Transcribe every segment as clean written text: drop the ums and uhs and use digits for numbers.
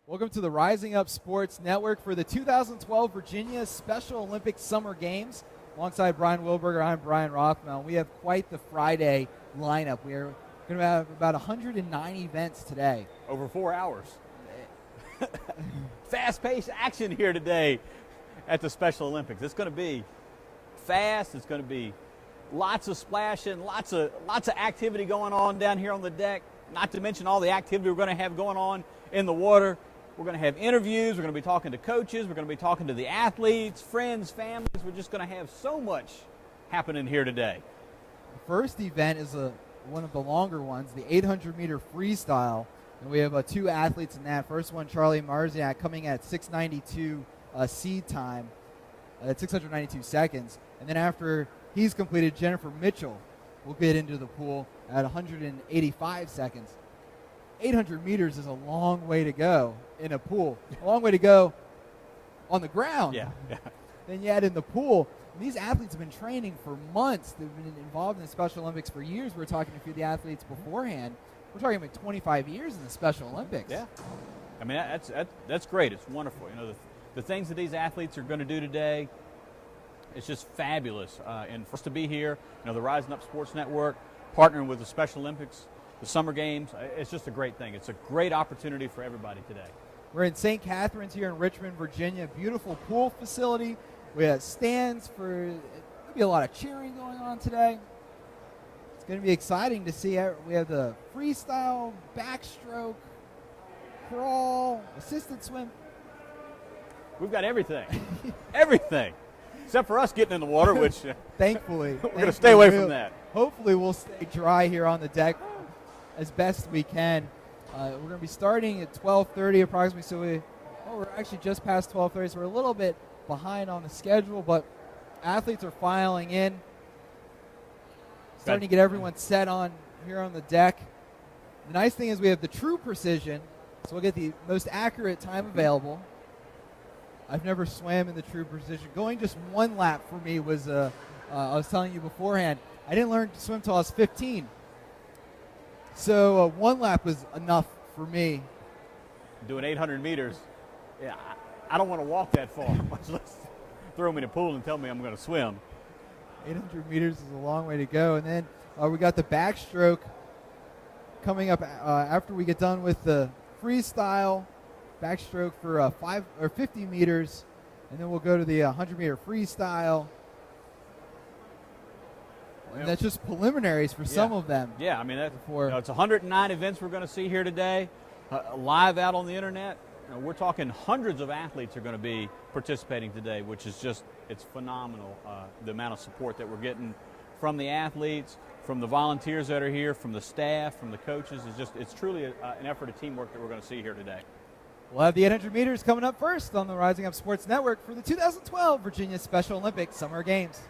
Welcome to the Rising Up Sports Network for the 2012 Virginia Special Olympics Summer Games. Alongside Brian Wilberger, I'm Brian Rothmel. We have quite the Friday lineup. We are going to have about 109 events today. Over 4 hours. Fast-paced action here today at the Special Olympics. It's going to be fast. It's going to be lots of splashing, lots of activity going on down here on the deck. Not to mention all the activity we're going to have going on in the water. We're going to have interviews. We're going to be talking to coaches. We're going to be talking to the athletes, friends, families. We're just going to have so much happening here today. The first event is one of the longer ones, the 800-meter freestyle. And we have two athletes in that. First one, Charlie Marziak, coming at 6:92 seed time, at 692 seconds. And then after he's completed, Jennifer Mitchell will get into the pool at 185 seconds. 800 meters is a long way to go in a pool. A long way to go on the ground. Yeah. Then yet in the pool. And these athletes have been training for months. They've been involved in the Special Olympics for years. We were talking to a few of the athletes beforehand. We're talking about 25 years in the Special Olympics. Yeah. I mean, that's great. It's wonderful. You know, the things that these athletes are going to do today, it's just fabulous. And for us to be here, you know, the Rising Up Sports Network, partnering with the Special Olympics, the Summer Games, it's just a great thing. It's a great opportunity for everybody today. We're in St. Catharines here in Richmond, Virginia. Beautiful pool facility. We have stands for, there'll be a lot of cheering going on today. It's going to be exciting to see. We have the freestyle, backstroke, crawl, assisted swim. We've got everything. Everything. Except for us getting in the water, which thankfully we're going to stay away from that. Hopefully we'll stay dry here on the deck as best we can. We're going to be starting at 12:30 approximately, so we're actually just past 12:30, so we're a little bit behind on the schedule, but athletes are filing in, starting to get everyone set on here on the deck. The nice thing is we have the true precision, so we'll get the most accurate time available. I've never swam in the true precision. Going just one lap for me was, I was telling you beforehand, I didn't learn to swim until I was 15. So one lap was enough for me. Doing 800 meters, yeah, I don't want to walk that far, much less throw me in a pool and tell me I'm going to swim. 800 meters is a long way to go. And then we got the backstroke coming up after we get done with the freestyle. Backstroke for 5 or 50 meters. And then we'll go to the 100-meter freestyle. And that's just preliminaries for some of them. Yeah, I mean, it's 109 events we're going to see here today, live out on the internet. We're talking hundreds of athletes are going to be participating today, which is just, it's phenomenal, the amount of support that we're getting from the athletes, from the volunteers that are here, from the staff, from the coaches. It's truly an effort of teamwork that we're going to see here today. We'll have the 800 meters coming up first on the Rising Up Sports Network for the 2012 Virginia Special Olympics Summer Games.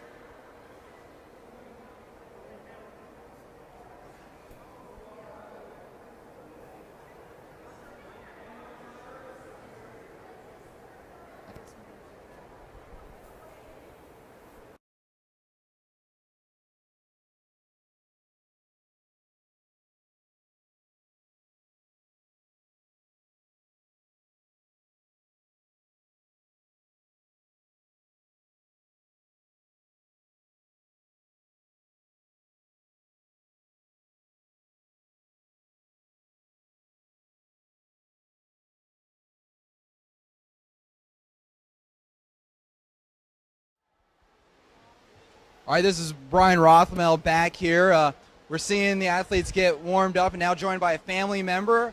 All right, this is Brian Rothmel back here. We're seeing the athletes get warmed up and now joined by a family member.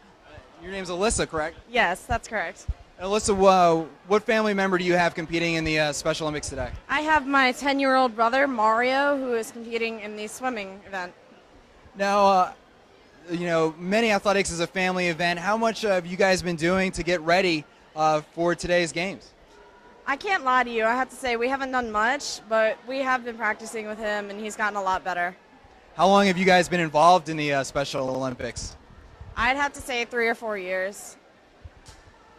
Your name's Alyssa, correct? Yes, that's correct. And Alyssa, what family member do you have competing in the Special Olympics today? I have my 10-year-old brother, Mario, who is competing in the swimming event. Now, many athletics is a family event. How much have you guys been doing to get ready for today's games? I can't lie to you. I have to say we haven't done much, but we have been practicing with him, and he's gotten a lot better. How long have you guys been involved in the Special Olympics? I'd have to say 3 or 4 years.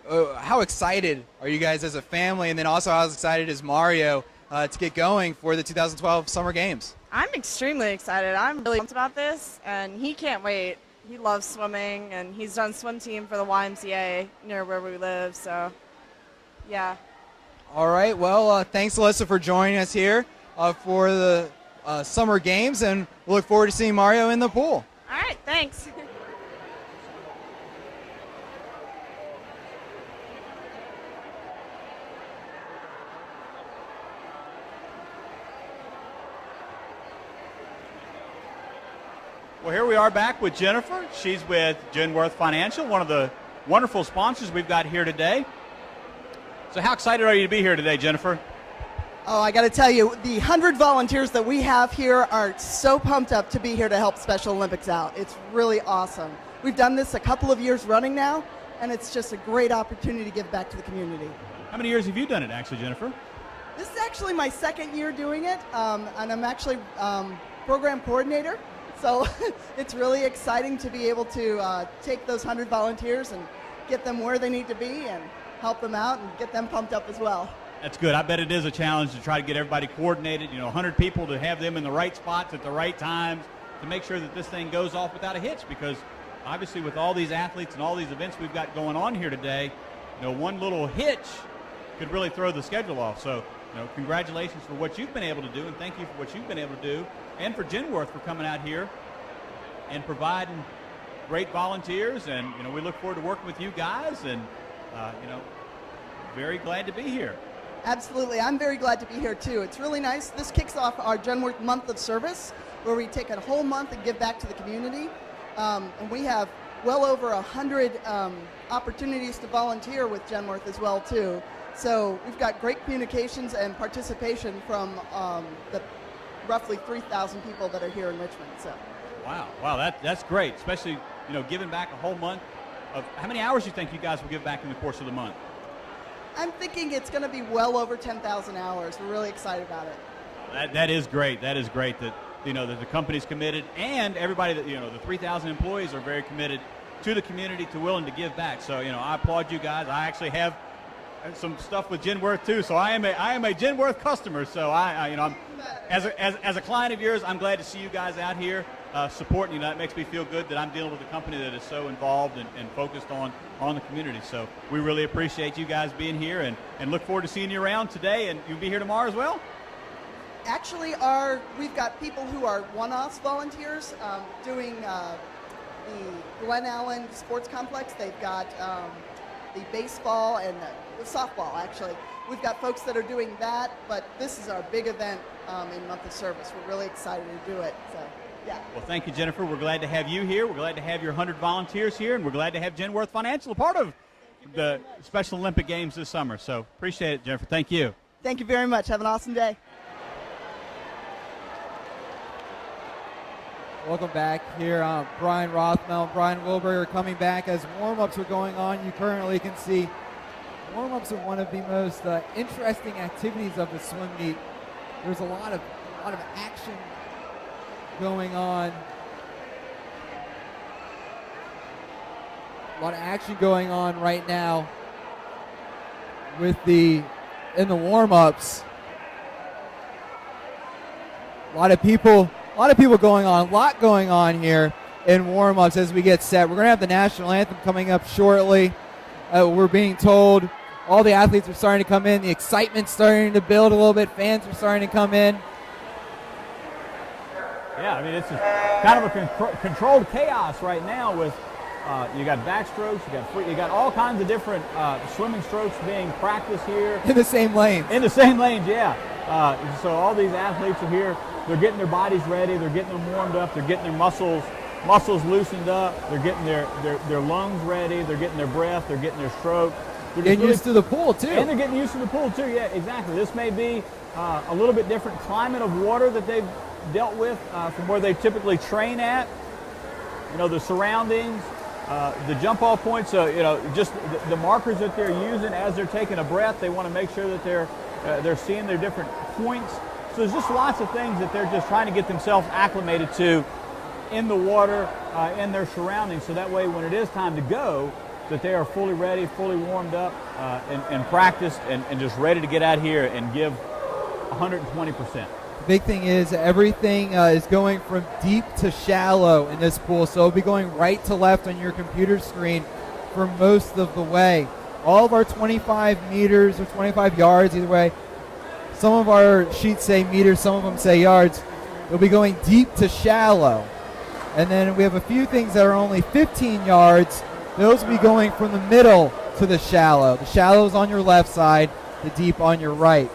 How excited are you guys as a family, and then also how excited is Mario to get going for the 2012 Summer Games? I'm extremely excited. I'm really pumped about this, and he can't wait. He loves swimming, and he's done swim team for the YMCA near where we live. So, yeah. All right. Well, thanks, Alyssa, for joining us here for the summer games, and we look forward to seeing Mario in the pool. All right, thanks. Well, here we are back with Jennifer. She's with Genworth Financial, one of the wonderful sponsors we've got here today. So how excited are you to be here today, Jennifer? Oh, I got to tell you, the 100 volunteers that we have here are so pumped up to be here to help Special Olympics out. It's really awesome. We've done this a couple of years running now, and it's just a great opportunity to give back to the community. How many years have you done it, actually, Jennifer? This is actually my second year doing it, and I'm actually program coordinator. So it's really exciting to be able to take those 100 volunteers and get them where they need to be and help them out and get them pumped up as well. That's good. I bet it is a challenge to try to get everybody coordinated, 100 people, to have them in the right spots at the right times to make sure that this thing goes off without a hitch, because obviously with all these athletes and all these events we've got going on here today, one little hitch could really throw the schedule off. So, congratulations for what you've been able to do, and thank you for what you've been able to do, and for Genworth for coming out here and providing great volunteers. And, we look forward to working with you guys, and, very glad to be here. Absolutely. I'm very glad to be here, too. It's really nice. This kicks off our Genworth Month of Service, where we take a whole month and give back to the community. And we have well over 100 opportunities to volunteer with Genworth as well, too. So we've got great communications and participation from the roughly 3,000 people that are here in Richmond. So. Wow, that's great, especially, giving back a whole month of, how many hours do you think you guys will give back in the course of the month? I'm thinking it's going to be well over 10,000 hours. We're really excited about it. That is great. That is great that, that the company's committed, and everybody that, the 3,000 employees are very committed to the community, to willing to give back. So, I applaud you guys. I actually have some stuff with Genworth too, so I am a Genworth customer. So I'm as a client of yours, I'm glad to see you guys out here supporting. That makes me feel good that I'm dealing with a company that is so involved and focused on the community. So we really appreciate you guys being here, and look forward to seeing you around today. And you'll be here tomorrow as well? Actually, we've got people who are one-offs volunteers doing the Glen Allen Sports Complex. They've got the baseball and the softball, actually. We've got folks that are doing that, but this is our big event in Month of Service. We're really excited to do it. So, yeah. Well, thank you, Jennifer. We're glad to have you here. We're glad to have your 100 volunteers here, and we're glad to have Genworth Financial a part of the Special Olympic Games this summer. So appreciate it, Jennifer. Thank you. Thank you very much. Have an awesome day. Welcome back here. Brian Rothmel and Brian Wilberger coming back as warm-ups are going on. You currently can see warm-ups are one of the most interesting activities of the swim meet. There's a lot of action going on. A lot of action going on right now in the warm-ups. A lot of people going on, a lot going on here in warm-ups as we get set. We're going to have the national anthem coming up shortly. We're being told all the athletes are starting to come in. The excitement's starting to build a little bit. Fans are starting to come in. Yeah, I mean, it's kind of a controlled chaos right now with you got backstrokes, you got all kinds of different swimming strokes being practiced here. In the same lanes. In the same lanes, yeah. So all these athletes are here. They're getting their bodies ready. They're getting them warmed up. They're getting their muscles loosened up. They're getting their lungs ready. They're getting their breath. They're getting their stroke. They're getting used to the pool, too. And they're getting used to the pool, too. Yeah, exactly. This may be a little bit different climate of water that they've dealt with from where they typically train at. The surroundings, the jump-off points, just the markers that they're using as they're taking a breath. They want to make sure that they're seeing their different points. So there's just lots of things that they're just trying to get themselves acclimated to in the water, in their surroundings, so that way when it is time to go, that they are fully ready, fully warmed up, and practiced, and just ready to get out here and give 120%. The big thing is everything is going from deep to shallow in this pool, so it'll be going right to left on your computer screen for most of the way. All of our 25 meters or 25 yards, either way. Some of our sheets say meters, some of them say yards. It'll be going deep to shallow. And then we have a few things that are only 15 yards. Those will be going from the middle to the shallow. The shallow is on your left side, the deep on your right.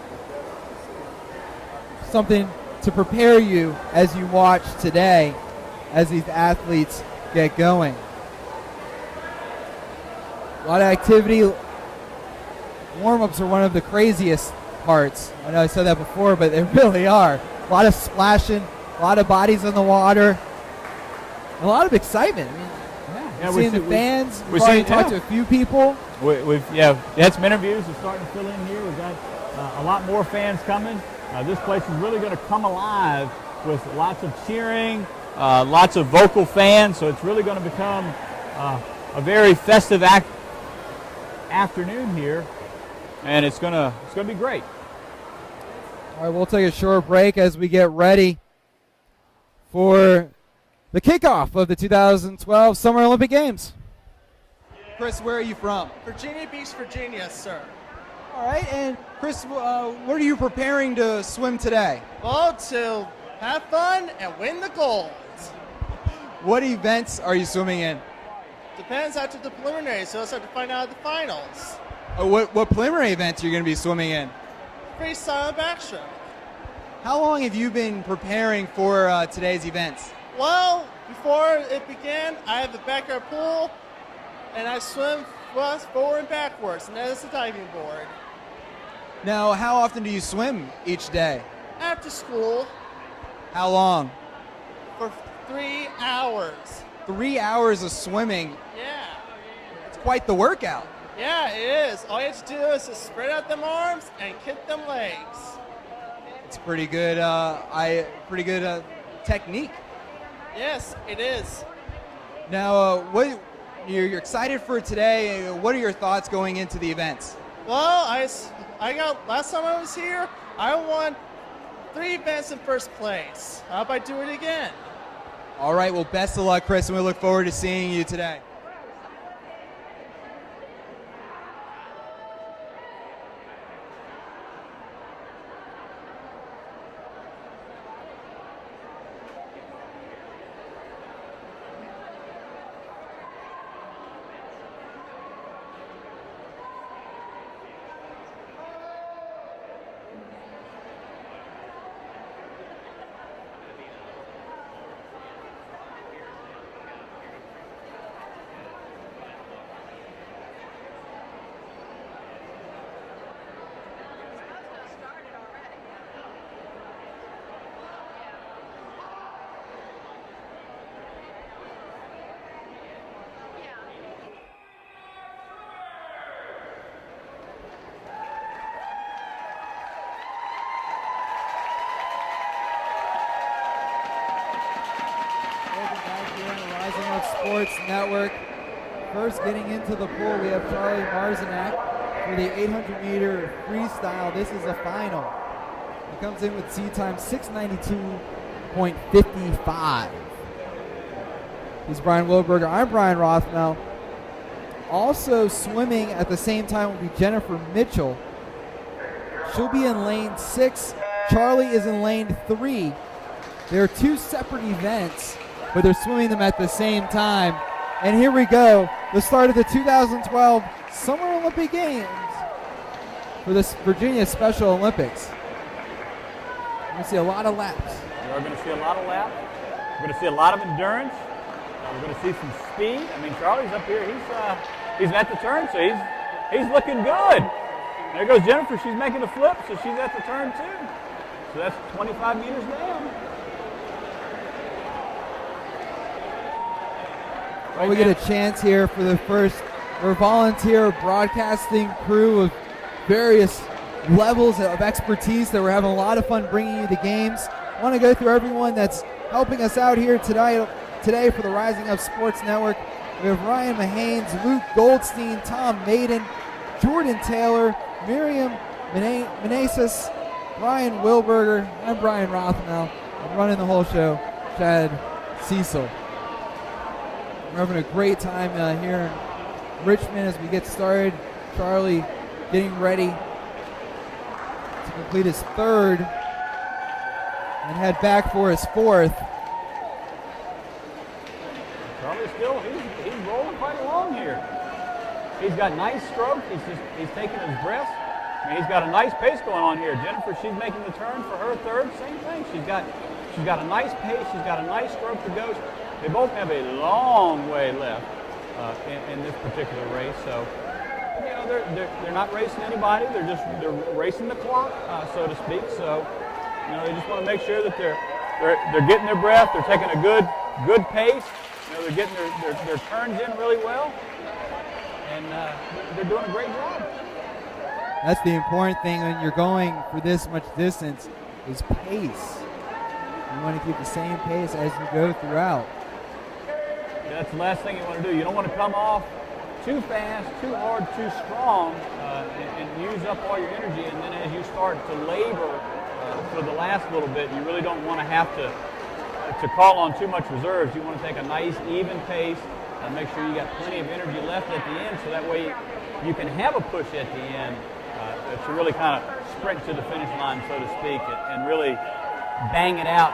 Something to prepare you as you watch today as these athletes get going. A lot of activity. Warm-ups are one of the craziest parts. I know I said that before, but they really are. A lot of splashing, a lot of bodies in the water, a lot of excitement. I mean, seeing the fans. We've already talked to a few people. We've had some interviews. We're starting to fill in here. We've got a lot more fans coming. This place is really going to come alive with lots of cheering, lots of vocal fans. So it's really going to become a very festive afternoon here, and it's going to be great. All right, we'll take a short break as we get ready for the kickoff of the 2012 Summer Olympic Games. Chris, where are you from? Virginia Beach, Virginia, sir. All right, and Chris, what are you preparing to swim today? Well, to have fun and win the gold. What events are you swimming in? Depends after the preliminaries, so let's have to find out at the finals. What preliminary events are you going to be swimming in? Freestyle and backstroke. How long have you been preparing for today's events? Well, before it began, I have a backyard pool, and I swim forward and backwards, and that is the diving board. Now, how often do you swim each day? After school, How long? for 3 hours. 3 hours of swimming. Yeah. It's quite the workout. Yeah, it is. All you have to do is just spread out them arms and kick them legs. It's pretty good. Technique. Yes, it is. Now, what you're excited for today? What are your thoughts going into the events? Well, I got last time I was here, I won 3 events in first place. How about I do it again? All right. Well, best of luck, Chris, and we look forward to seeing you today. Sports Network. First getting into the pool, we have Charlie Marzinak for the 800-meter freestyle. This is a final. He comes in with seed time 6:92.55. He's Brian Wilberger. I'm Brian Rothmel. Also swimming at the same time will be Jennifer Mitchell. She'll be in lane 6. Charlie is in lane 3. There are 2 separate events, but they're swimming them at the same time. And here we go, the start of the 2012 Summer Olympic Games for the Virginia Special Olympics. We're going to see a lot of laps. We are going to see a lot of laps. We're going to see a lot of endurance. We're going to see some speed. I mean, Charlie's up here. He's at the turn, so he's looking good. There goes Jennifer. She's making a flip, so she's at the turn too. So that's 25 meters down. We get a chance here for the first volunteer broadcasting crew of various levels of expertise that we're having a lot of fun bringing you the games. I want to go through everyone that's helping us out here today for the Rising Up Sports Network. We have Ryan Mahanes, Luke Goldstein, Tom Maiden, Jordan Taylor, Miriam Meneses, Brian Wilberger, I'm Brian Rothmel. I'm running the whole show, Chad Cecil. We're having a great time here in Richmond as we get started. Charlie getting ready to complete his third and head back for his fourth. Charlie still, he's rolling quite along here. He's got nice stroke. He's taking his breath. I mean, he's got a nice pace going on here. Jennifer, she's making the turn for her third. Same thing. She's got a nice pace. She's got a nice stroke to go. They both have a long way left in this particular race. So, you know, they're not racing anybody. They're racing the clock, so to speak. So, you know, they just want to make sure that they're getting their breath. They're taking a good pace. You know, they're getting their turns in really well, and they're doing a great job. That's the important thing when you're going for this much distance is pace. You want to keep the same pace as you go throughout. That's the last thing you want to do. You don't want to come off too fast, too hard, too strong, and use up all your energy. And then as you start to labor for the last little bit, you really don't want to have to call on too much reserves. You want to take a nice, even pace and make sure you got plenty of energy left at the end, so that way you can have a push at the end to really kind of sprint to the finish line, so to speak, and really bang it out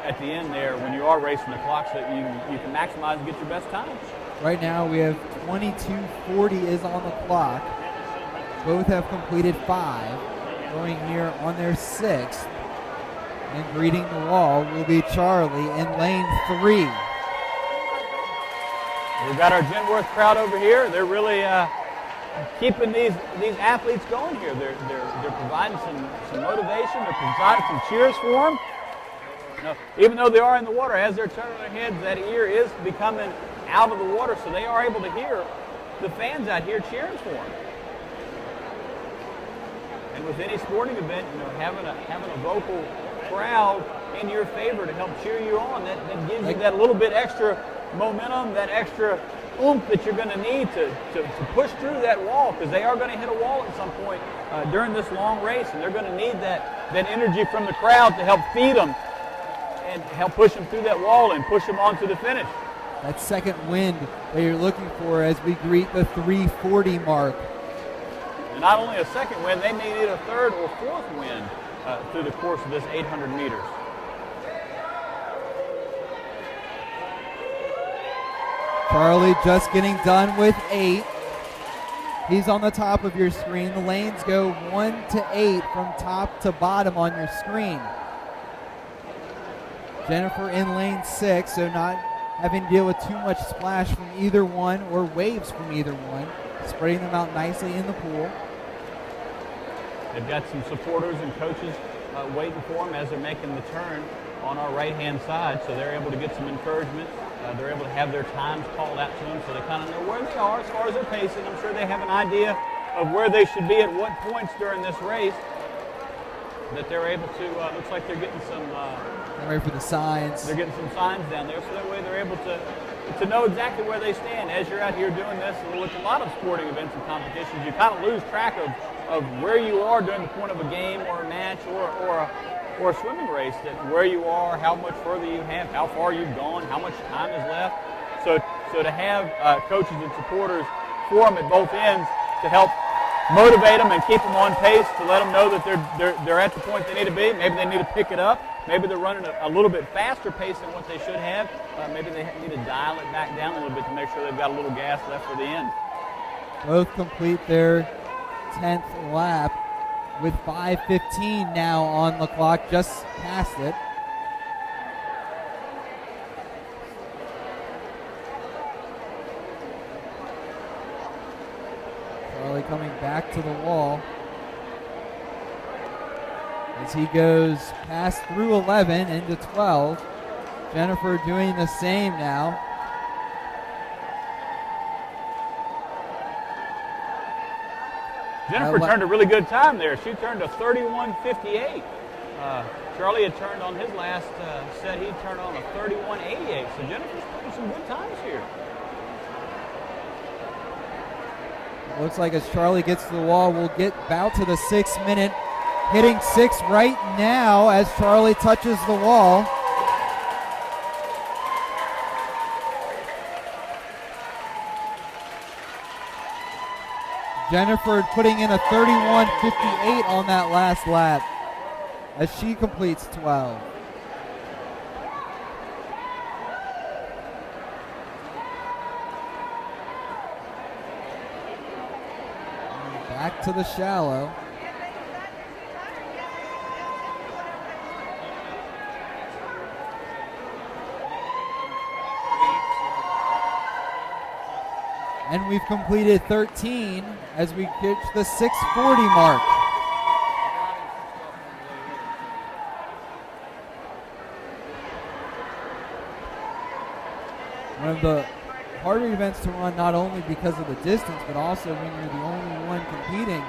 at the end there when you are racing the clock, so that you can maximize and get your best time. Right now we have 22:40 is on the clock. Both have completed 5. Going here on their 6th. And greeting the wall will be Charlie in lane 3. We've got our Genworth crowd over here. They're really keeping these athletes going here. They're providing some motivation. They're providing some cheers for them. You know, even though they are in the water, as they're turning their heads, that ear is becoming out of the water, so they are able to hear the fans out here cheering for them. And with any sporting event, you know, having a vocal crowd in your favor to help cheer you on, that gives you that little bit extra momentum, that extra oomph that you're going to need to push through that wall, because they are going to hit a wall at some point during this long race, and they're going to need that energy from the crowd to help feed them and help push them through that wall and push them on to the finish. That second wind that you're looking for as we greet the 3:40 mark. And not only a second wind, they may need a third or fourth wind through the course of this 800 meters. Charlie just getting done with 8. He's on the top of your screen. The lanes go 1 to 8 from top to bottom on your screen. Jennifer in lane 6, so not having to deal with too much splash from either one or waves from either one. Spreading them out nicely in the pool. They've got some supporters and coaches waiting for them as they're making the turn on our right-hand side, so they're able to get some encouragement. They're able to have their times called out to them, so they kind of know where they are as far as their pacing. I'm sure they have an idea of where they should be at what points during this race, that they're able to, looks like they're getting some... ready for the signs. They're getting some signs down there, so that way they're able to know exactly where they stand. As you're out here doing this, with a lot of sporting events and competitions, you kind of lose track of where you are during the point of a game or a match or a swimming race, that where you are, how much further you have, how far you've gone, how much time is left. So to have coaches and supporters form at both ends to help motivate them and keep them on pace, to let them know that they're at the point they need to be. Maybe they need to pick it up. Maybe they're running a little bit faster pace than what they should have. Maybe they need to dial it back down a little bit to make sure they've got a little gas left for the end. Both complete their 10th lap with 5:15 now on the clock, just past it. Charlie coming back to the wall as he goes past through 11 into 12. Jennifer doing the same now. Jennifer turned a really good time there. She turned a 31:58. Charlie had turned on his last set. He turned on a 31:88. So Jennifer's putting some good times here. Looks like as Charlie gets to the wall, we'll get about to the 6-minute hitting 6 right now as Charlie touches the wall. Jennifer putting in a 31.58 on that last lap as she completes 12. Back to the shallow. And we've completed 13 as we get to the 640 mark. One of the harder events to run, not only because of the distance, but also when you're the only one competing.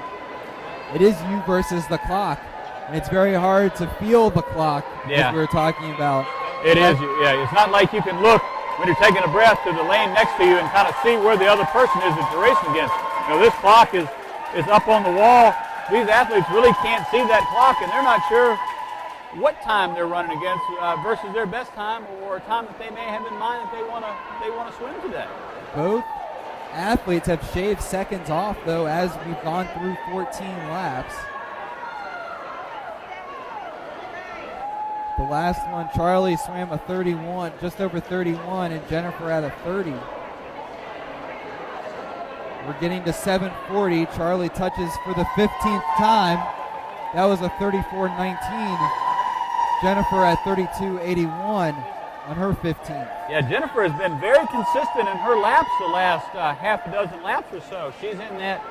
It is you versus the clock. And it's very hard to feel the clock, as we were talking about. It is, yeah. It's not like you can look when you're taking a breath to the lane next to you and kind of see where the other person is that you're racing against. You know, this clock is up on the wall. These athletes really can't see that clock, and they're not sure what time they're running against versus their best time or a time that they may have in mind that they want to swim today. Both athletes have shaved seconds off, though, as we've gone through 14 laps. The last one, Charlie swam a 31, just over 31, and Jennifer at a 30. We're getting to 740. Charlie touches for the 15th time. That was a 34.19. Jennifer at 32.81 on her 15th. Yeah, Jennifer has been very consistent in her laps the last half a dozen laps or so. She's in that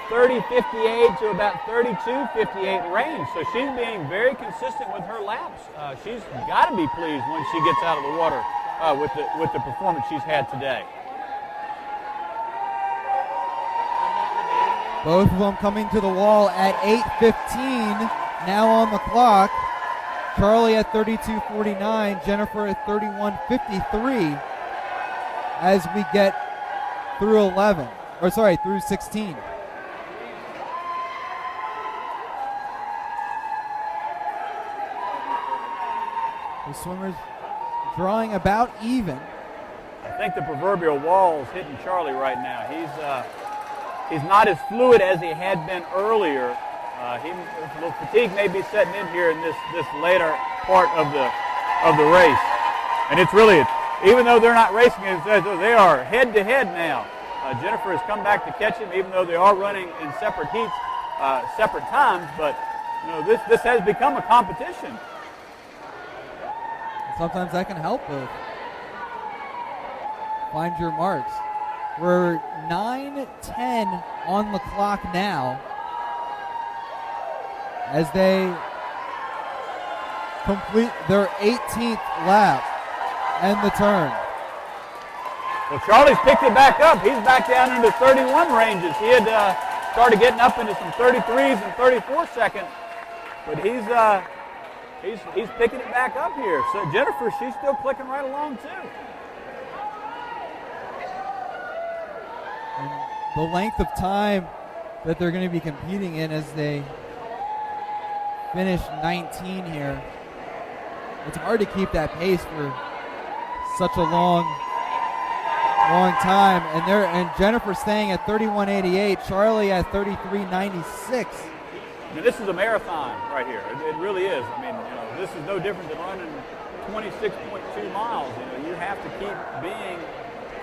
30.58 to about 32.58 range. So she's being very consistent with her laps. She's got to be pleased when she gets out of the water with the performance she's had today. Both of them coming to the wall at 8:15 now on the clock. Charlie at 32.49, Jennifer at 31.53 as we get through through 16. The swimmers drawing about even. I think the proverbial wall is hitting Charlie right now. He's not as fluid as he had been earlier. A little fatigue may be setting in here in this later part of the race. And it's really, even though they're not racing, they are head to head now. Jennifer has come back to catch him, even though they are running in separate heats, separate times. But you know, this has become a competition. Sometimes that can help both. Find your marks. We're 9:10 on the clock now as they complete their 18th lap and the turn. Well, Charlie's picked it back up. He's back down into 31 ranges. He had started getting up into some 33s and 34 seconds, but he's picking it back up here. So Jennifer, she's still clicking right along too. And the length of time that they're going to be competing in as they finish 19 here, it's hard to keep that pace for such a long time. And Jennifer staying at 31.88, Charlie at 33.96. I mean, this is a marathon right here. It really is. I mean, you know, this is no different than running 26.2 miles. You know, you have to keep being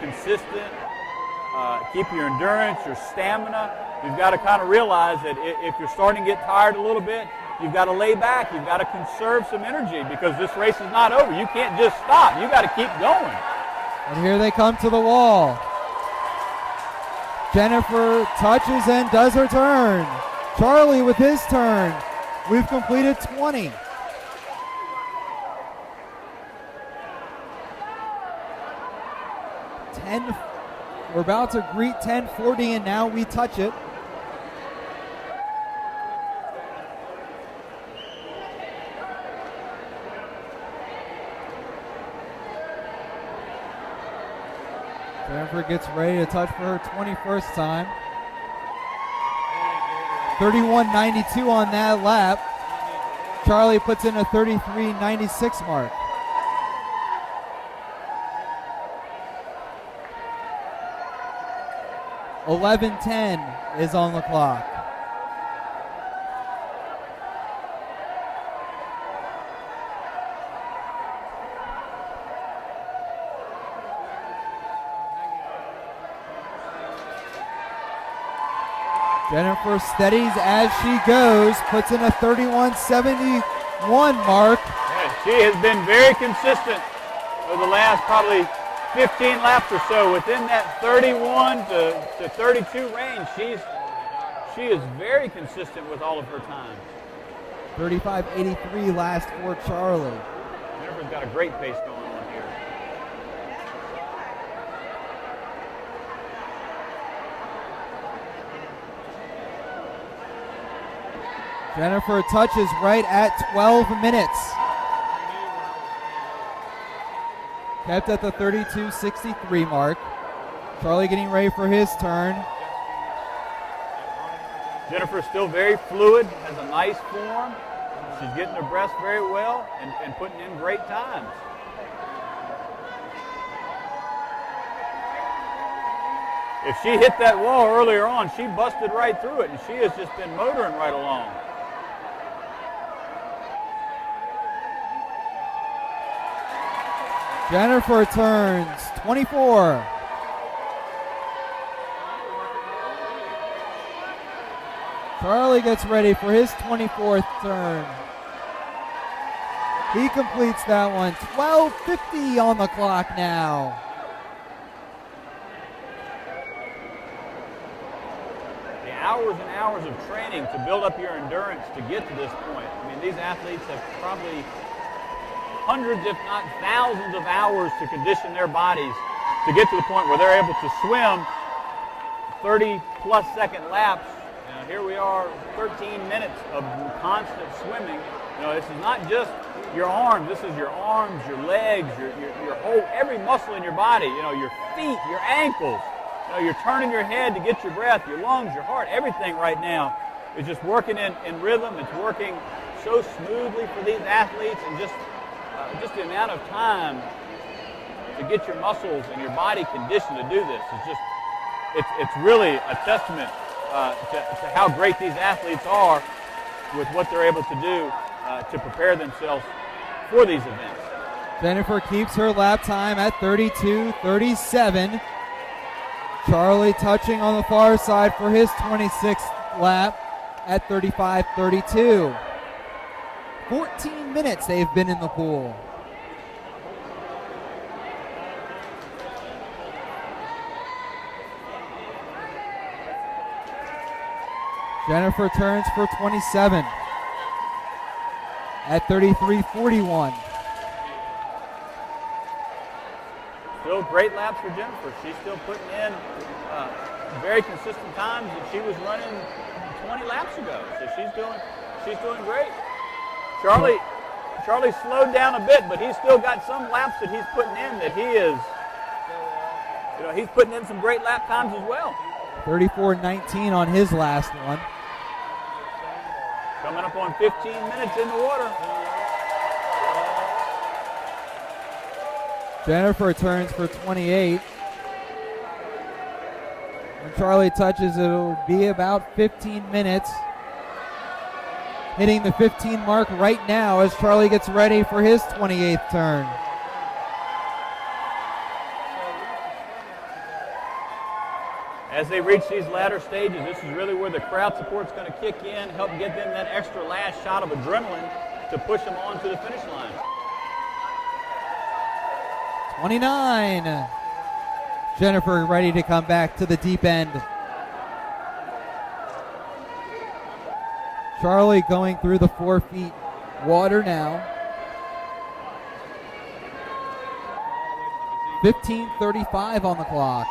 consistent, keep your endurance, your stamina. You've got to kind of realize that if you're starting to get tired a little bit, you've got to lay back. You've got to conserve some energy because this race is not over. You can't just stop. You've got to keep going. And here they come to the wall. Jennifer touches and does her turn. Charlie with his turn. We've completed 20. We're about to greet 10:40 and now we touch it. Jennifer gets ready to touch for her 21st time. 31.92 on that lap. Charlie puts in a 33.96 mark. $11.10 is on the clock. Jennifer steadies as she goes, puts in a 31.71 mark. Yeah, she has been very consistent over the last probably 15 laps or so within that 31 to 32 range. She is very consistent with all of her times. 35.83 last for Charlie. Jennifer's got a great pace going on here. Jennifer touches right at 12 minutes. Kept at the 32.63 mark. Charlie getting ready for his turn. Jennifer's still very fluid, has a nice form. She's getting her breath very well and putting in great times. If she hit that wall earlier on, she busted right through it, and she has just been motoring right along. Jennifer turns 24. Charlie gets ready for his 24th turn. He completes that one. 12:50 on the clock now. The hours and hours of training to build up your endurance to get to this point. I mean, these athletes have probably hundreds, if not thousands of hours to condition their bodies to get to the point where they're able to swim 30-plus second laps. Here we are, 13 minutes of constant swimming. This is not just your arms. This is your arms, your legs, your whole, every muscle in your body. Your feet, your ankles. You're turning your head to get your breath, your lungs, your heart. Everything right now is just working in rhythm. It's working so smoothly for these athletes, and just the amount of time to get your muscles and your body conditioned to do this is just, it's really a testament to how great these athletes are with what they're able to do to prepare themselves for these events. Jennifer keeps her lap time at 32:37. Charlie touching on the far side for his 26th lap at 35:32. 14 minutes they've been in the pool. Jennifer turns for 27 at 33:41. Still great laps for Jennifer. She's still putting in very consistent times that she was running 20 laps ago. So she's doing great. Charlie slowed down a bit, but he's still got some laps that he's putting in that he's putting in some great lap times as well. 34:19 on his last one. Coming up on 15 minutes in the water. Jennifer turns for 28. When Charlie touches, it'll be about 15 minutes. Hitting the 15 mark right now as Charlie gets ready for his 28th turn. As they reach these latter stages, this is really where the crowd support's going to kick in, help get them that extra last shot of adrenaline to push them on to the finish line. 29. Jennifer ready to come back to the deep end. Charlie going through the 4 feet water now. 15:35 on the clock.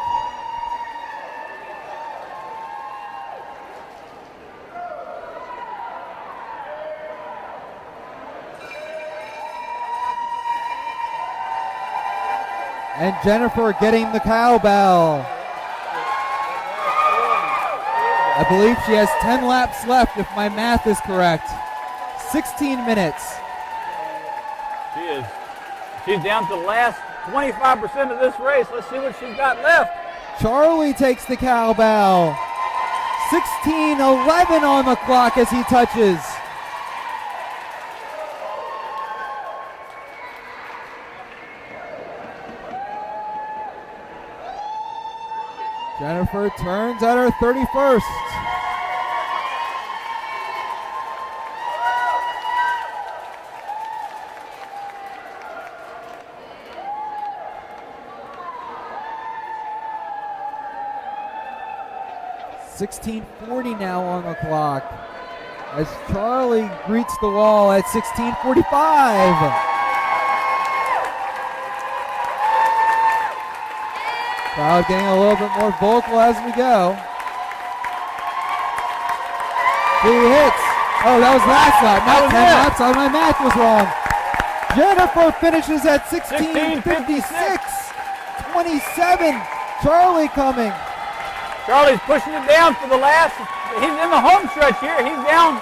And Jennifer getting the cowbell. I believe she has 10 laps left if my math is correct. 16 minutes. She is. She's down to the last 25% of this race. Let's see what she's got left. Charlie takes the cowbell. 16:11 on the clock as he touches. Jennifer turns at her 31st. $16:40 now on the clock as Charlie greets the wall at 16:45. Crowd getting a little bit more vocal as we go. He hits. Oh, that was last lap, not 10 laps. My math was wrong. Jennifer finishes at 16:56. 27. Charlie coming. Charlie's pushing it down for the last. He's in the home stretch here. He's down.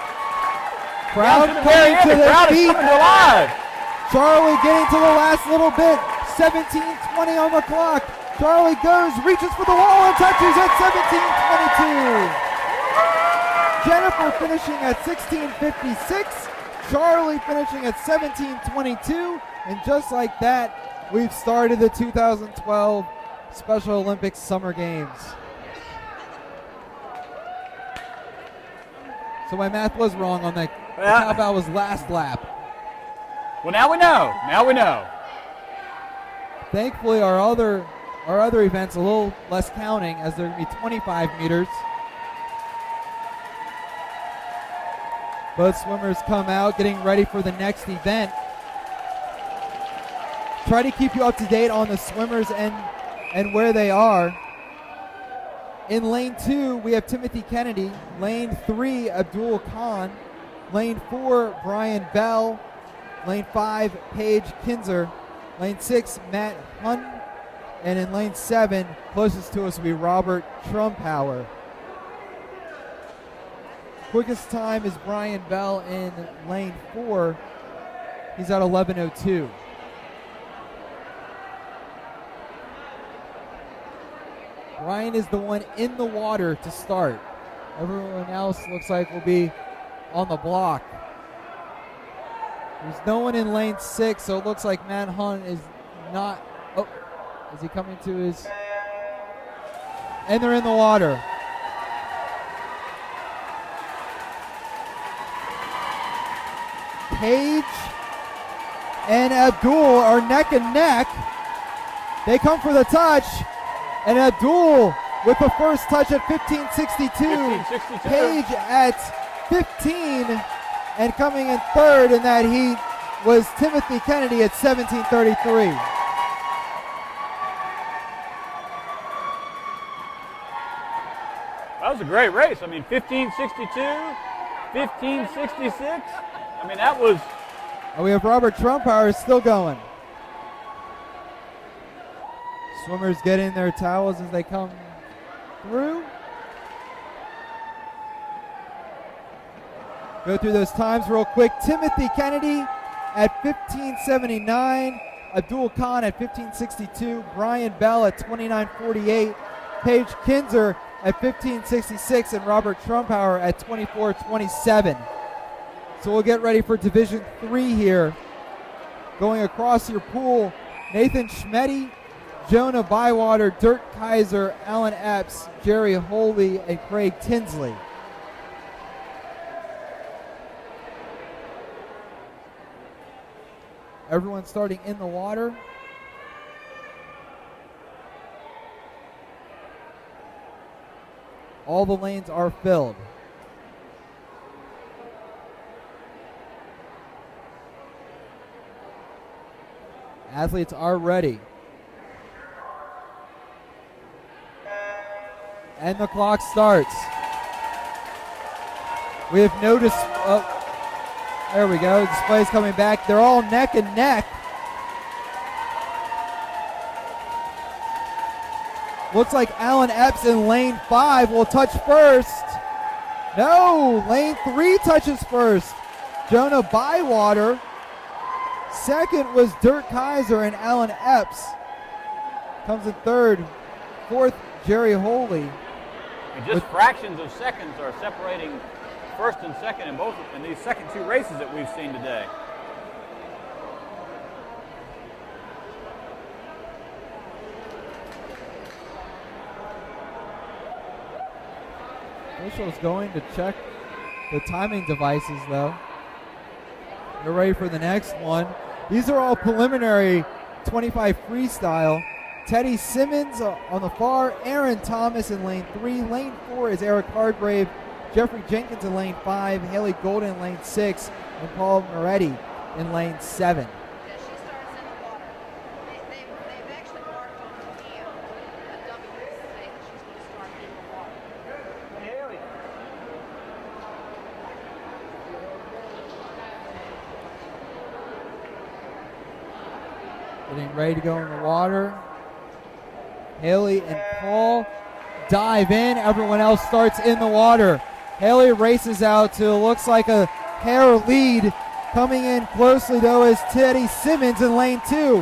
Crowd down to the very coming end. to The their crowd is feet. coming alive. Charlie getting to the last little bit. 17:20 on the clock. Charlie goes, reaches for the wall and touches at 17:22. Jennifer finishing at 16:56. Charlie finishing at 17:22. And just like that, we've started the 2012 Special Olympics Summer Games. So my math was wrong on that. The cowbell was last lap. Well, now we know. Now we know. Thankfully, our other events a little less counting as they're going to be 25 meters. Both swimmers come out getting ready for the next event. Try to keep you up to date on the swimmers and where they are. In lane 2, we have Timothy Kennedy. Lane 3, Abdul Khan. Lane 4, Brian Bell. Lane 5, Paige Kinzer. Lane 6, Matt Hunt. And in lane 7, closest to us will be Robert Trumpauer. Quickest time is Brian Bell in lane 4. He's at 11:02. Brian is the one in the water to start. Everyone else looks like will be on the block. There's no one in lane 6, so it looks like Matt Hunt is not. Oh, is he coming to his? And they're in the water. Paige and Abdul are neck and neck. They come for the touch. And Abdul with the first touch at 15:62. 15:62. Paige at 15. And coming in third in that heat was Timothy Kennedy at 17:33. That was a great race. I mean, 15:62, 15:66. I mean, that was. And we have Robert Trumpauer still going. Swimmers get in their towels as they come through. Go through those times real quick. Timothy Kennedy at 15:79. Abdul Khan at 15:62. Brian Bell at 29:48. Paige Kinzer at 15:66. And Robert Trumpauer at 24:27. So we'll get ready for Division 3 here. Going across your pool, Nathan Schmeddy, Jonah Bywater, Dirk Kaiser, Alan Epps, Jerry Holey, and Craig Tinsley. Everyone starting in the water. All the lanes are filled. Athletes are ready. And the clock starts. We have noticed, there we go, display's coming back. They're all neck and neck. Looks like Alan Epps in lane 5 will touch first. No, lane 3 touches first. Jonah Bywater. Second was Dirk Kaiser and Alan Epps. Comes in third. Fourth, Jerry Holy. And just fractions of seconds are separating first and second in these second 2 races that we've seen today. Officials going to check the timing devices though. They're ready for the next one. These are all preliminary 25 freestyle. Teddy Simmons on the far, Aaron Thomas in lane 3. Lane 4 is Eric Hardgrave, Jeffrey Jenkins in lane 5, Haley Golden in lane 6, and Paul Moretti in lane 7. Yeah, she starts in the water. They've actually marked on the can a W to say that she's going to start in the water. Getting ready to go in the water. Haley and Paul dive in. Everyone else starts in the water. Haley races out to looks like a hair lead. Coming in closely though is Teddy Simmons in lane 2.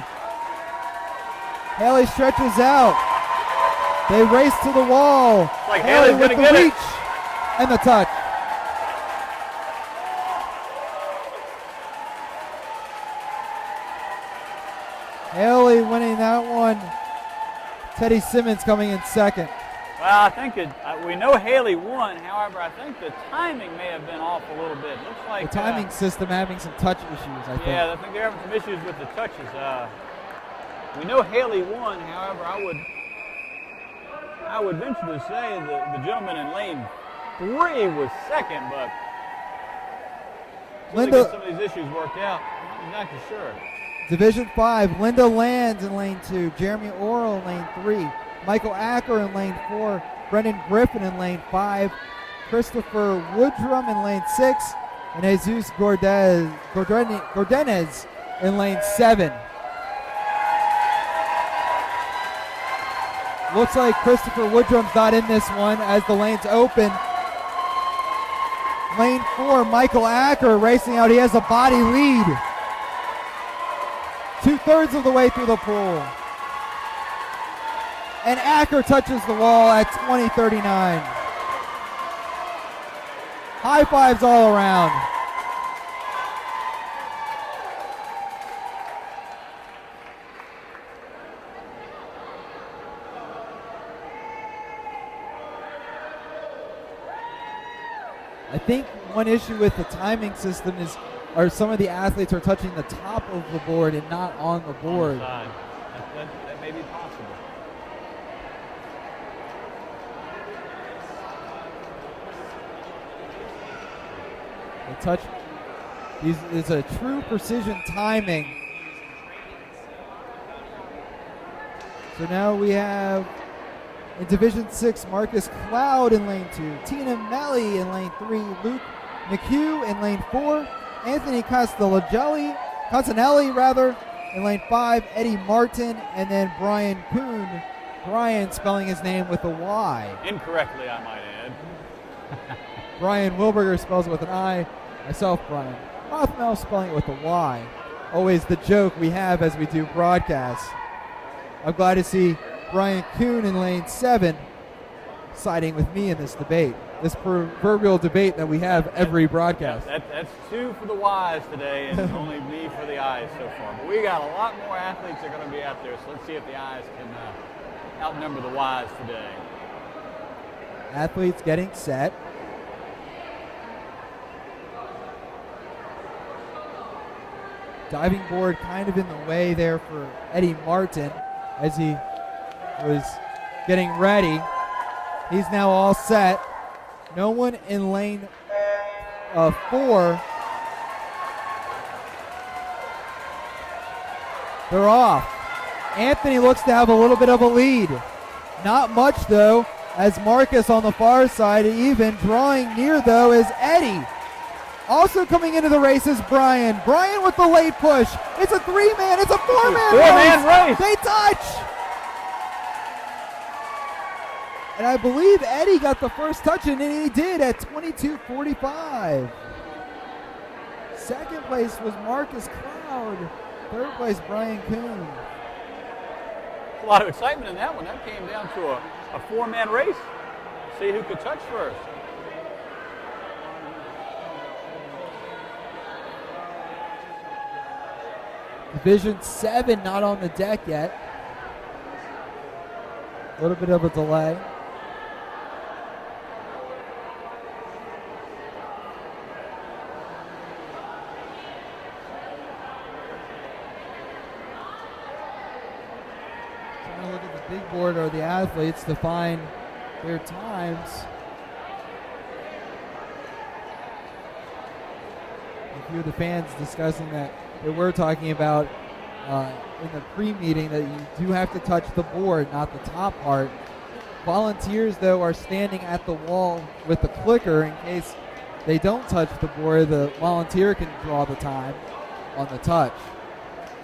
Haley stretches out. They race to the wall. Like Haley Haley's with gonna the get it. reach and the touch. Haley winning that one. Teddy Simmons coming in second. Well, I think we know Haley won. However, I think the timing may have been off a little bit. Looks like The timing system having some touch issues, I think. Yeah, I think they're having some issues with the touches. We know Haley won. However, I would venture to say the gentleman in lane 3 was second, but Linda, get some of these issues worked out. I'm not exactly sure. Division 5, Linda Lands in lane 2, Jeremy Orr in lane 3, Michael Acker in lane 4, Brendan Griffin in lane 5, Christopher Woodrum in lane 6, and Jesus Gordenez in lane 7. Looks like Christopher Woodrum's not in this one as the lanes open. Lane 4, Michael Acker racing out. He has a body lead. 2/3 of the way through the pool. And Acker touches the wall at 20:39. High fives all around. I think one issue with the timing system are some of the athletes are touching the top of the board and not on the board. That may be possible. The touch is a true precision timing. So now we have in Division 6, Marcus Cloud in lane 2, Tina Melly in lane 3, Luke McHugh in lane 4, Anthony Castanelli in lane 5, Eddie Martin, and then Brian Kuhn. Brian spelling his name with a Y. Incorrectly, I might add. Brian Wilberger spells it with an I. Myself, Brian Rothmel, spelling it with a Y. Always the joke we have as we do broadcasts. I'm glad to see Brian Kuhn in lane 7 siding with me in this debate, this proverbial debate that we have every broadcast. That's 2 for the Y's today and only me for the I's so far. But we got a lot more athletes that are going to be out there, so let's see if the I's can outnumber the Y's today. Athletes getting set. Diving board kind of in the way there for Eddie Martin as he was getting ready. He's now all set. No one in lane 4. They're off. Anthony looks to have a little bit of a lead. Not much though, as Marcus on the far side even. Drawing near though is Eddie. Also coming into the race is Brian. Brian with the late push. It's a 3-man, it's a 4-man Four-man race. They touch. And I believe Eddie got the first touch, and he did at 22:45. Second place was Marcus Cloud. Third place, Brian Kuhn. A lot of excitement in that one. That came down to a four-man race. See who could touch first. Division 7 not on the deck yet. A little bit of a delay. Trying to look at the big board or the athletes to find their times. A few of the fans discussing that we're talking about in the pre-meeting that you do have to touch the board, not the top part. Volunteers, though, are standing at the wall with the clicker in case they don't touch the board. The volunteer can draw the time on the touch.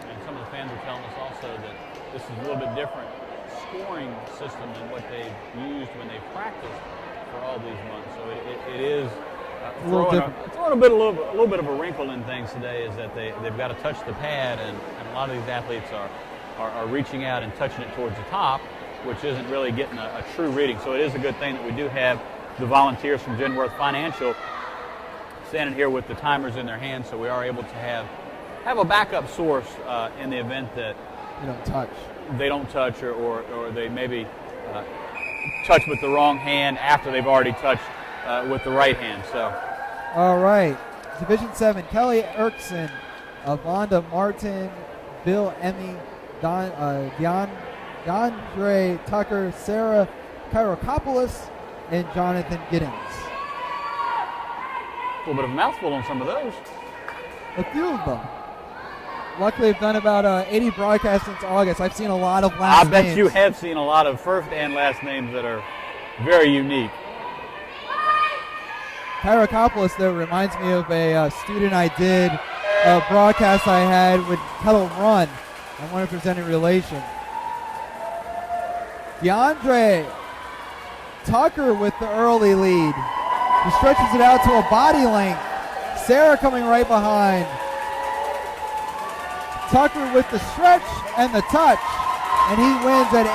And some of the fans are telling us also that this is a little bit different scoring system than what they've used when they practiced for all these months. So it is throwing a little bit of a wrinkle in things today is that they've got to touch the pad, and a lot of these athletes are reaching out and touching it towards the top, which isn't really getting a true reading. So it is a good thing that we do have the volunteers from Genworth Financial standing here with the timers in their hands, so we are able to have a backup source in the event that they don't touch or they maybe touch with the wrong hand after they've already touched with the right hand. So, all right, Division 7, Kelly Erkson, Avonda Martin, Bill Emmy, DeAndre Tucker, Sarah Kyrokopoulos, and Jonathan Giddens. A little bit of a mouthful on some of those. A few of them. Luckily, I've done about 80 broadcasts since August. I've seen a lot of last names. I bet you have seen a lot of first and last names that are very unique. Kyrokopoulos, though, reminds me of a student I did, a broadcast I had with Kettle Run. I wonder if there's any relation. DeAndre Tucker with the early lead. He stretches it out to a body length. Sarah coming right behind. Tucker with the stretch and the touch. And he wins at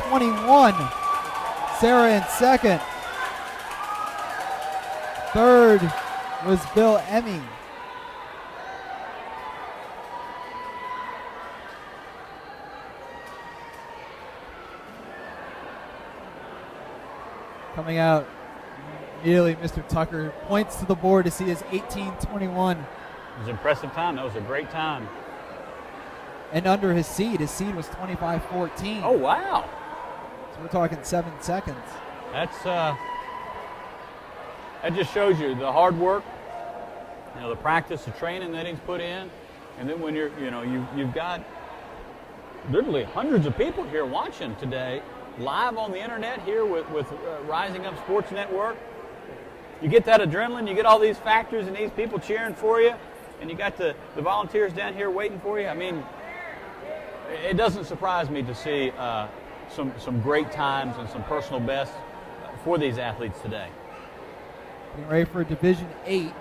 18-21. Sarah in second. Third was Bill Emmy. Coming out immediately, Mr. Tucker points to the board to see his 18:21. It was an impressive time. That was a great time. And under his seed was 25:14. Oh, wow. So we're talking 7 seconds. That just shows you the hard work, the practice, the training that he's put in, and then when you've got literally hundreds of people here watching today, live on the internet here with Rising Up Sports Network. You get that adrenaline, you get all these factors and these people cheering for you, and you got the volunteers down here waiting for you. I mean, it doesn't surprise me to see some great times and some personal bests for these athletes today. Getting ready for Division 8.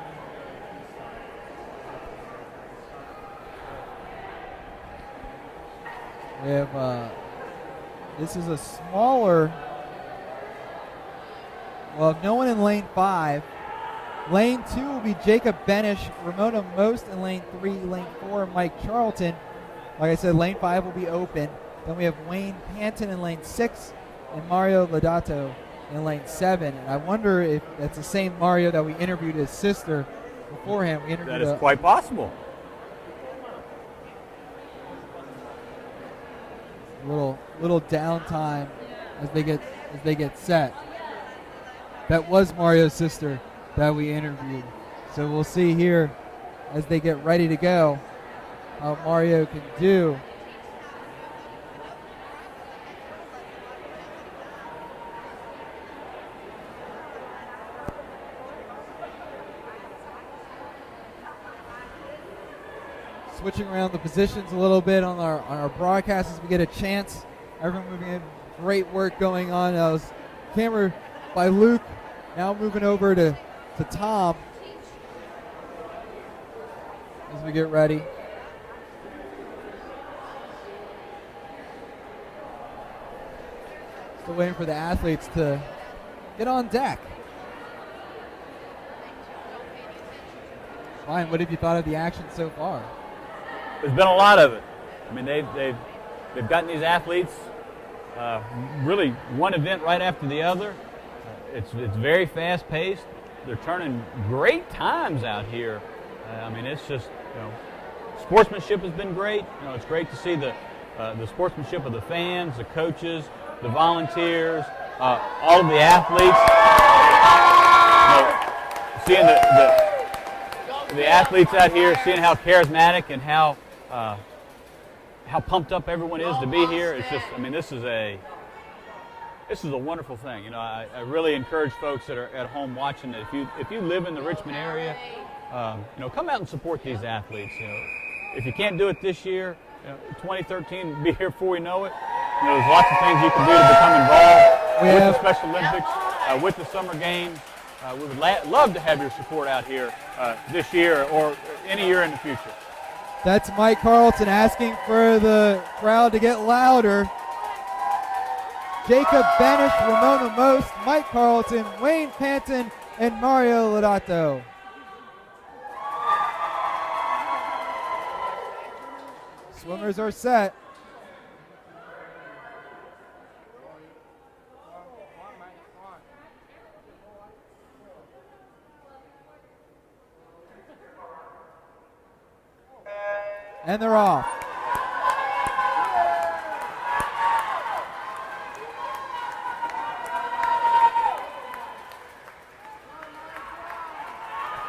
We have, this is a smaller, no one in lane 5. Lane 2 will be Jacob Benish, Ramona Most in lane 3, lane 4, Mike Charlton. Like I said, lane 5 will be open. Then we have Wayne Panton in lane 6 and Mario Lodato in lane 7. And I wonder if that's the same Mario that we interviewed his sister beforehand. We interviewed that is quite possible. Little downtime as they get set. That was Mario's sister that we interviewed. So we'll see here as they get ready to go how Mario can do. Switching around the positions a little bit on our broadcast as we get a chance. Everyone moving in Great work going on. That was camera by Luke. Now moving over to Tom as we get ready. Still waiting for the athletes to get on deck. Ryan, what have you thought of the action so far? There's been a lot of it. I mean, they've gotten these athletes really one event right after the other. It's very fast paced. They're turning great times out here. I mean, it's just, sportsmanship has been great. It's great to see the sportsmanship of the fans, the coaches, the volunteers, all of the athletes. Seeing the athletes out here, seeing how charismatic and how pumped up everyone is to be here. It's just, I mean, this is a wonderful thing. I really encourage folks that are at home watching that if you live in the Richmond area, come out and support these athletes. If you can't do it this year, 2013 will be here before we know it. There's lots of things you can do to become involved with the Special Olympics, with the Summer Games. We would love to have your support out here this year or any year in the future. That's Mike Carlton asking for the crowd to get louder. Jacob Benish, Ramona Most, Mike Carlton, Wayne Panton, and Mario Lodato. Swimmers are set. And they're off.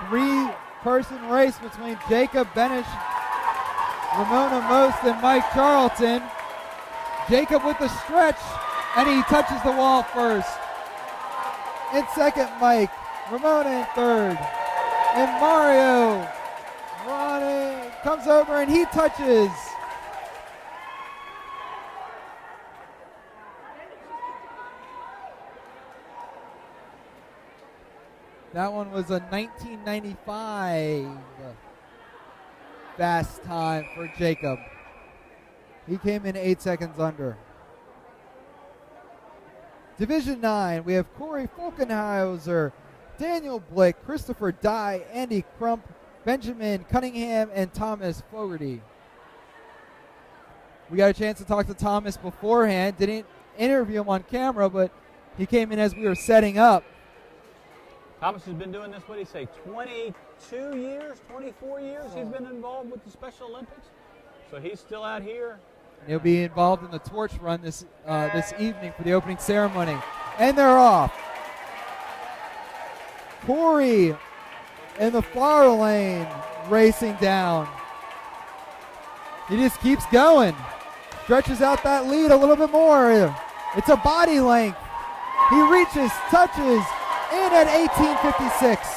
Three-person race between Jacob Benish, Ramona Most, and Mike Charlton. Jacob with the stretch, and he touches the wall first. In second, Mike. Ramona in third. And Mario running, comes over and he touches. That one was a 1995 fast time for Jacob. He came in 8 seconds under. Division 9, we have Corey Falkenhauser, Daniel Blick, Christopher Dye, Andy Crump, Benjamin Cunningham, and Thomas Fogarty. We got a chance to talk to Thomas beforehand. Didn't interview him on camera, but he came in as we were setting up. Thomas has been doing this, what did he say, 22 years, 24 years he's been involved with the Special Olympics. So he's still out here. He'll be involved in the torch run this evening for the opening ceremony. And they're off. Corey in the flower lane racing down. He just keeps going. Stretches out that lead a little bit more. It's a body length. He reaches, touches, in at 18:56.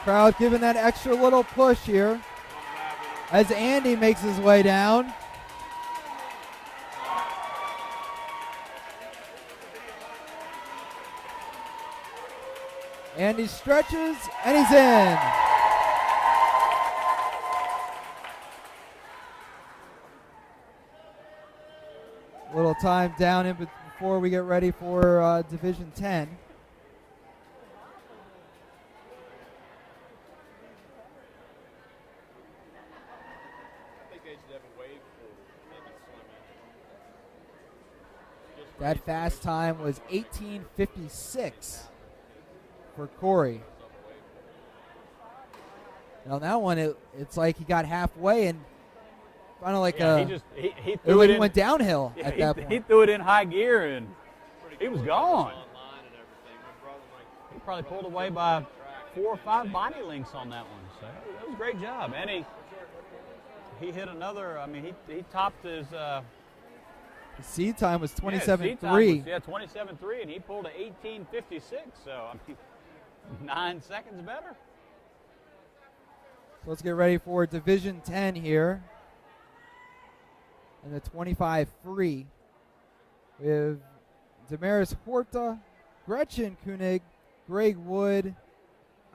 Crowd giving that extra little push here as Andy makes his way down. Andy stretches, and he's in. Little time down in before we get ready for Division 10. That fast time was 18:56 for Corey. And on that one, it's like he got halfway and kind of like he went downhill at that point. He threw it in high gear and he was gone. He probably pulled away by 4 or 5 body lengths on that one. So that was a great job. And he hit another. I mean, he topped his The seed time was Yeah, seed time 27.3. was, yeah, 27.3, and he pulled a 18.56. So I mean, 9 seconds better. So let's get ready for Division 10 here. And the 25 free. We have Damaris Horta, Gretchen Koenig, Greg Wood,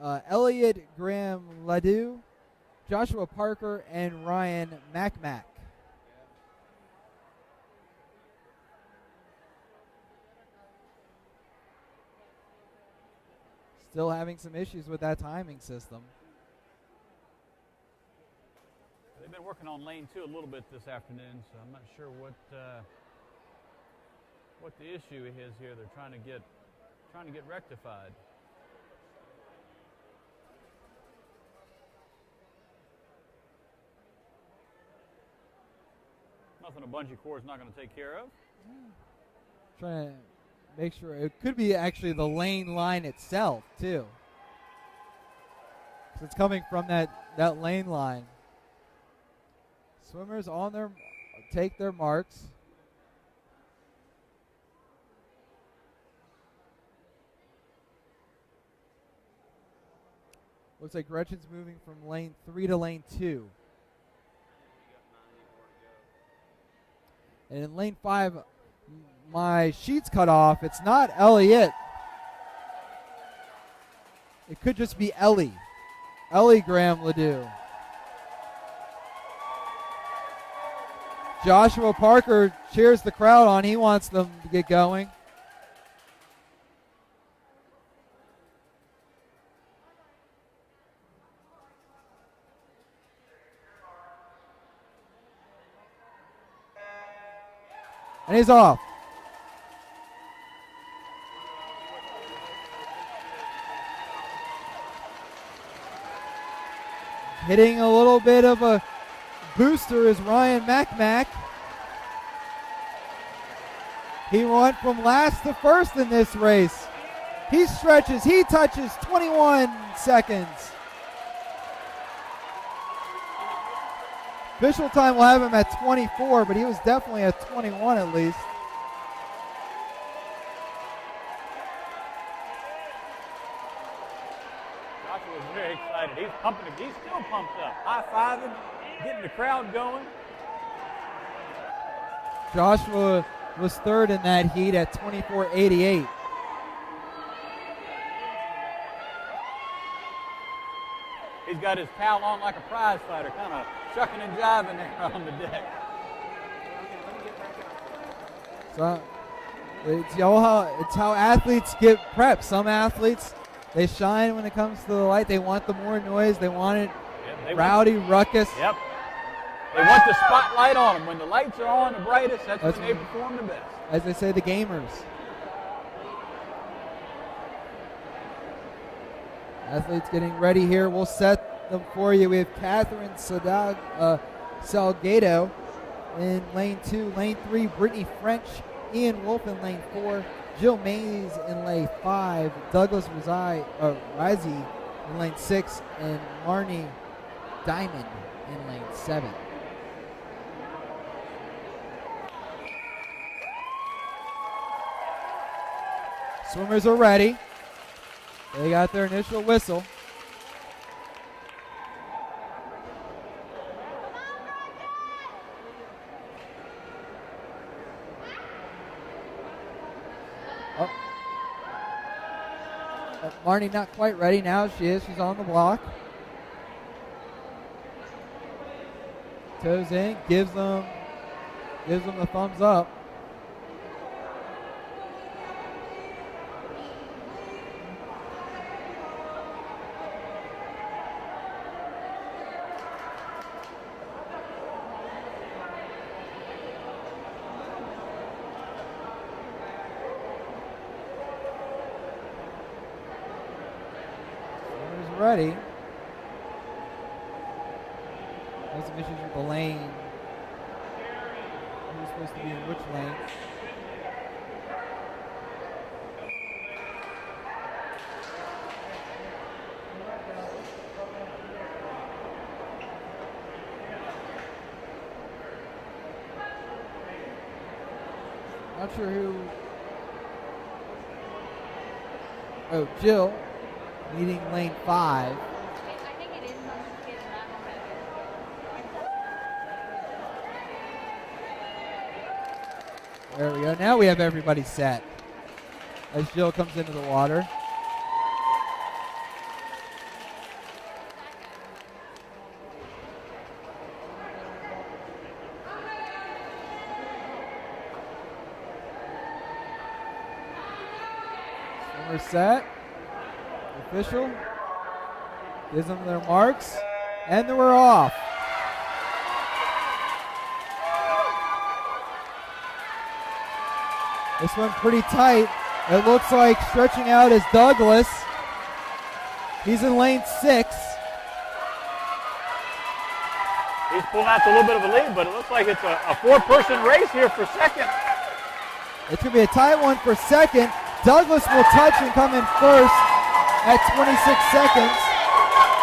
Elliot Graham Ledoux, Joshua Parker, and Ryan Macmac. Still having some issues with that timing system. They've been working on lane 2 a little bit this afternoon, so I'm not sure what the issue is here. They're trying to get rectified. Nothing a bungee cord is not going to take care of. Trying to make sure it could be actually the lane line itself too. So it's coming from that lane line. Swimmers take their marks. Looks like Gretchen's moving from lane 3 to lane 2. And in lane 5, my sheet's cut off. It's not Elliot. It could just be Ellie Graham Ledoux. Joshua Parker cheers the crowd on. He wants them to get going. And he's off. Hitting a little bit of a booster is Ryan Macmac. He went from last to first in this race. He stretches, he touches 21 seconds. Official time will have him at 24, but he was definitely at 21 at least. Joshua was very excited. He's pumping. He's still pumped up. High-fiving, getting the crowd going. Joshua was third in that heat at 24.88. He's got his towel on like a prize fighter, kind of shucking and jiving there on the deck. So it's how athletes get prepped. Some athletes, they shine when it comes to the light. They want the more noise. They want it rowdy, ruckus. Yep. They want the spotlight on them. When the lights are on the brightest, that's when they perform the best. As they say, the gamers. Athletes getting ready here. We'll set them for you. We have Catherine Salgado in lane 2. Lane 3, Brittany French. Ian Wolf in lane 4. Jill Mays in lane 5. Douglas Razi in lane 6. And Marnie Diamond in lane 7. Swimmers are ready. They got their initial whistle. Marnie not quite ready. Now she is. She's on the block. Toes in. Gives them the thumbs up. Ready. There's some issues with the lane. Who's supposed to be in which lane? Not sure who. Oh, Jill leading lane 5. I think it is number kid and not number. There we go. Now we have everybody set as Jill comes into the water. We're set. Official gives them their marks, and then we're off. This one pretty tight. It looks like stretching out is Douglas. He's in lane 6. He's pulling out to a little bit of a lead, but it looks like it's a 4-person race here for second. It's going to be a tight one for second. Douglas will touch and come in first at 26 seconds,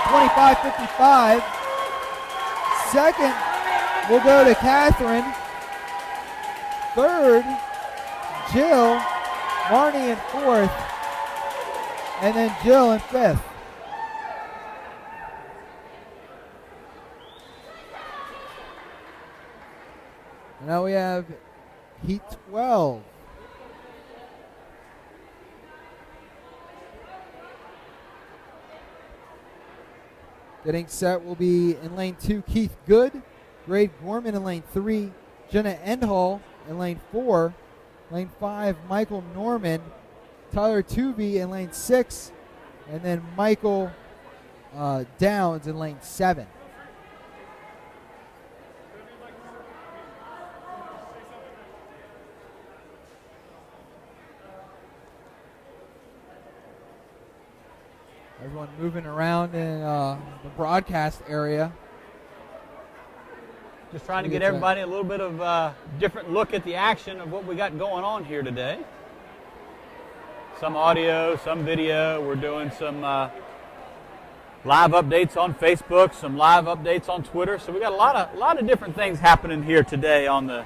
25:55. Second will go to Catherine. Third, Jill. Marnie in 4th. And then Jill in 5th. Now we have Heat 12. Getting set will be in lane 2, Keith Good. Grade Gorman in lane 3. Jenna Endhall in lane 4. Lane 5, Michael Norman. Tyler Tuvey in lane 6. And then Michael Downs in lane 7. Everyone moving around in the broadcast area. Just trying to get everybody a little bit of a different look at the action of what we got going on here today. Some audio, some video. We're doing some live updates on Facebook, some live updates on Twitter. So we got a lot of different things happening here today on the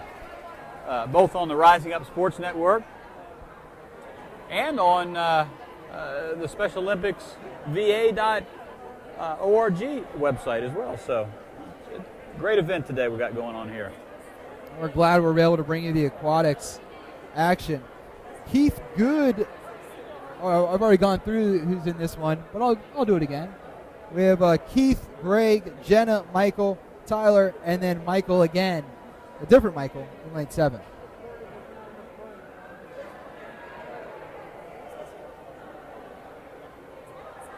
both on the Rising Up Sports Network and on the Special Olympics VA.org website as well. So great event today we got going on here. We're glad we're able to bring you the aquatics action. Keith Good, I've already gone through who's in this one, but I'll do it again. We have Keith, Greg, Jenna, Michael, Tyler, and then Michael again, a different Michael in lane 7.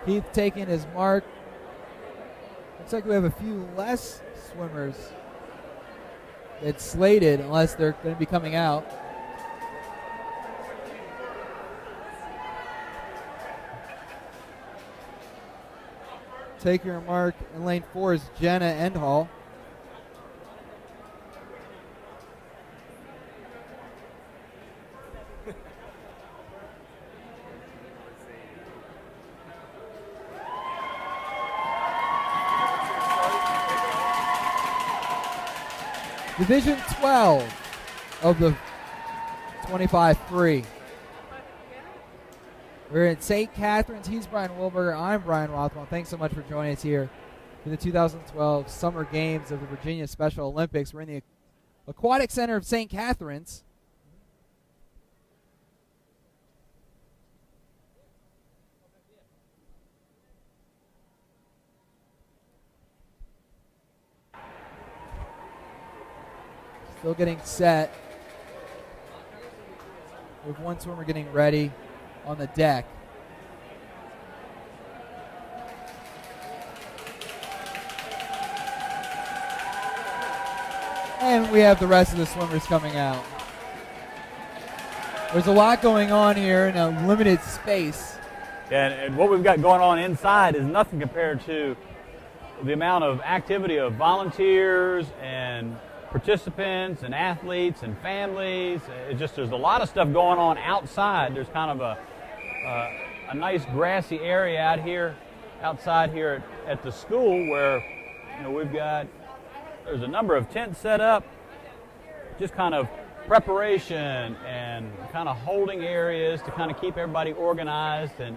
Keith taking his mark. Looks like we have a few less swimmers that's slated unless they're going to be coming out. Take your mark in lane 4 is Jenna Endhall. Division 12 of the 25-3. We're in St. Catharines. He's Brian Wilberger. I'm Brian Rothwell. Thanks so much for joining us here for the 2012 Summer Games of the Virginia Special Olympics. We're in the Aquatic Center of St. Catharines. Still getting set. With one swimmer getting ready on the deck. And we have the rest of the swimmers coming out. There's a lot going on here in a limited space. And what we've got going on inside is nothing compared to the amount of activity of volunteers and participants and athletes and families. There's a lot of stuff going on outside. There's kind of a nice grassy area outside here at the school where there's a number of tents set up, just kind of preparation and kind of holding areas to kind of keep everybody organized and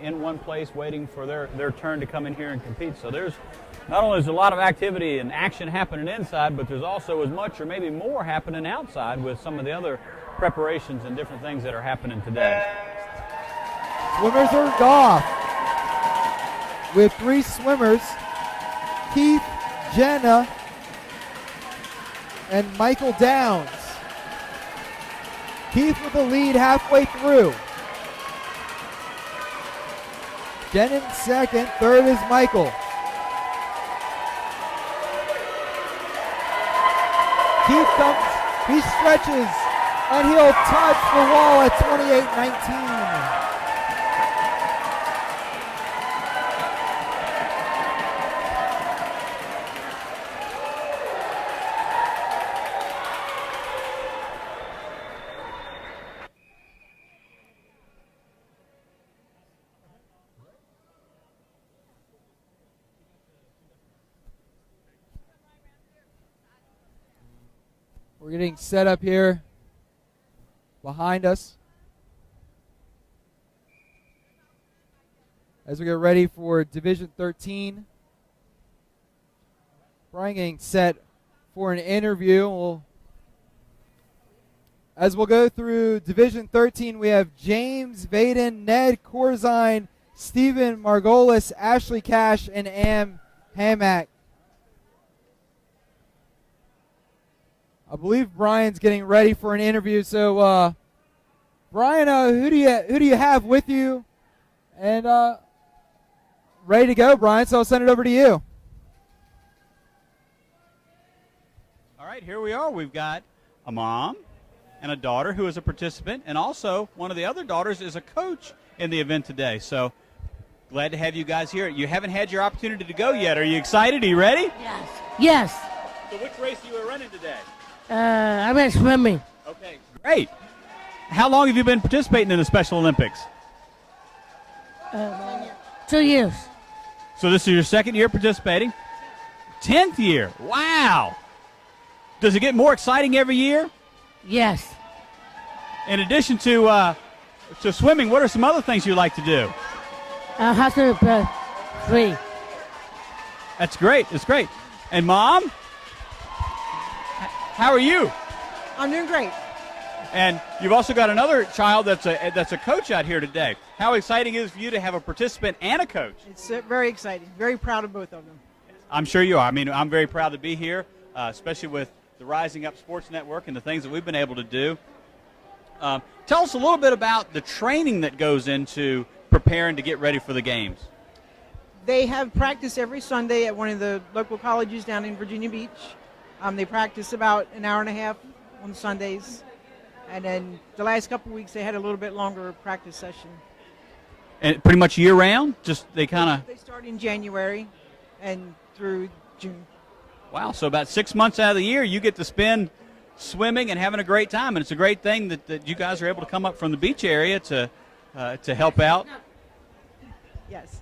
in one place waiting for their turn to come in here and compete. So there's not only is a lot of activity and action happening inside, but there's also as much or maybe more happening outside with some of the other preparations and different things that are happening today. Swimmers are off with 3 swimmers, Keith, Jenna, and Michael Downs. Keith with the lead halfway through. Jen in second, third is Michael. Keith comes, he stretches, and he'll touch the wall at 28.19. We're getting set up here behind us as we get ready for Division 13. Brian getting set for an interview. As we'll go through Division 13, we have James Vaden, Ned Corzine, Stephen Margolis, Ashley Cash, and Am Hamak. I believe Brian's getting ready for an interview. So, Brian, who do you have with you? And ready to go, Brian. So I'll send it over to you. All right, here we are. We've got a mom and a daughter who is a participant, and also one of the other daughters is a coach in the event today. So glad to have you guys here. You haven't had your opportunity to go yet. Are you excited? Are you ready? Yes. Yes. So which race you were running today? I went swimming. Okay, great. How long have you been participating in the Special Olympics? 2 years. So this is your second year participating? 10th year. Wow. Does it get more exciting every year? Yes. In addition to swimming, what are some other things you like to do? How to free. That's great. That's great. And Mom? How are you? I'm doing great. And you've also got another child that's a coach out here today. How exciting is it for you to have a participant and a coach? It's very exciting. Very proud of both of them. I'm sure you are. I mean, I'm very proud to be here, especially with the Rising Up Sports Network and the things that we've been able to do. Tell us a little bit about the training that goes into preparing to get ready for the games. They have practice every Sunday at one of the local colleges down in Virginia Beach. They practice about an hour and a half on Sundays. And then the last couple of weeks they had a little bit longer practice session. And pretty much year-round? Just they kind of... They start in January and through June. Wow, so about 6 months out of the year you get to spend swimming and having a great time. And it's a great thing that you guys are able to come up from the beach area to help out. Yes.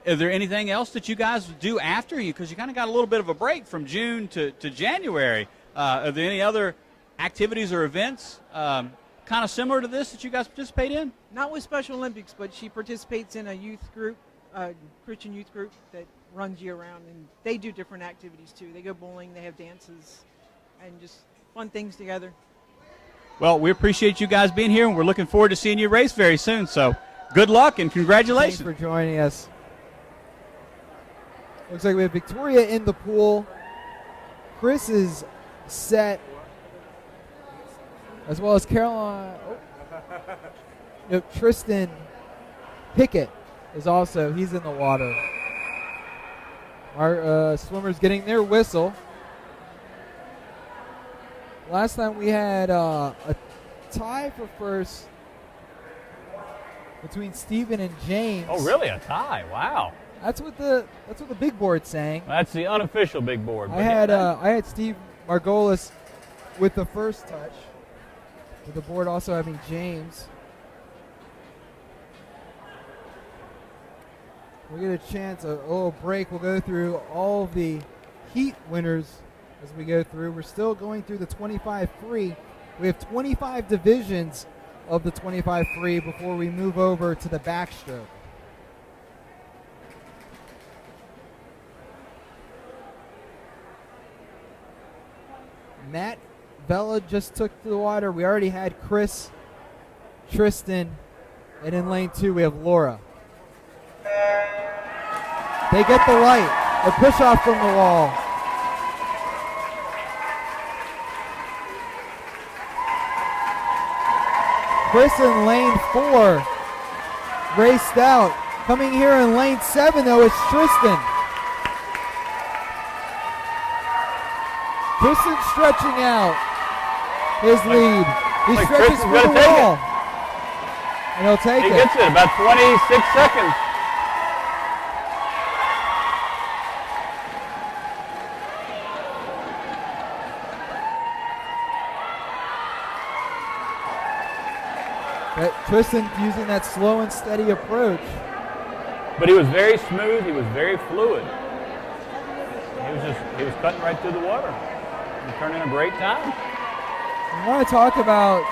Is there anything else that you guys do after you? Because you kind of got a little bit of a break from June to January. Are there any other activities or events kind of similar to this that you guys participate in? Not with Special Olympics, but she participates in a youth group, Christian youth group that runs year-round, and they do different activities too. They go bowling, they have dances, and just fun things together. Well, we appreciate you guys being here, and we're looking forward to seeing you race very soon. So good luck and congratulations. Thanks for joining us. Looks like we have Victoria in the pool. Chris is set, as well as Caroline. Tristan Pickett is also, he's in the water. Our swimmers getting their whistle. Last time we had a tie for first between Stephen and James. Oh, really? A tie? Wow. That's what the big board's saying. That's the unofficial big board. I had Steve Margolis with the first touch, with the board also having James. We'll get a chance, a little break. We'll go through all of the heat winners as we go through. We're still going through the 25 free. We have 25 divisions of the 25 free before we move over to the backstroke. Matt Vela just took to the water. We already had Chris, Tristan, and in lane 2 we have Laura. They get the light. A push off from the wall. Chris in lane 4 raced out. Coming here in lane 7 though is Tristan. Tristan stretching out his lead. He Like stretches Tristan's for the gonna take wall. And he'll take He it. gets it about 26 seconds. But Tristan using that slow and steady approach. But he was very smooth. He was very fluid. He was cutting right through the water and turning a great time. I want to talk about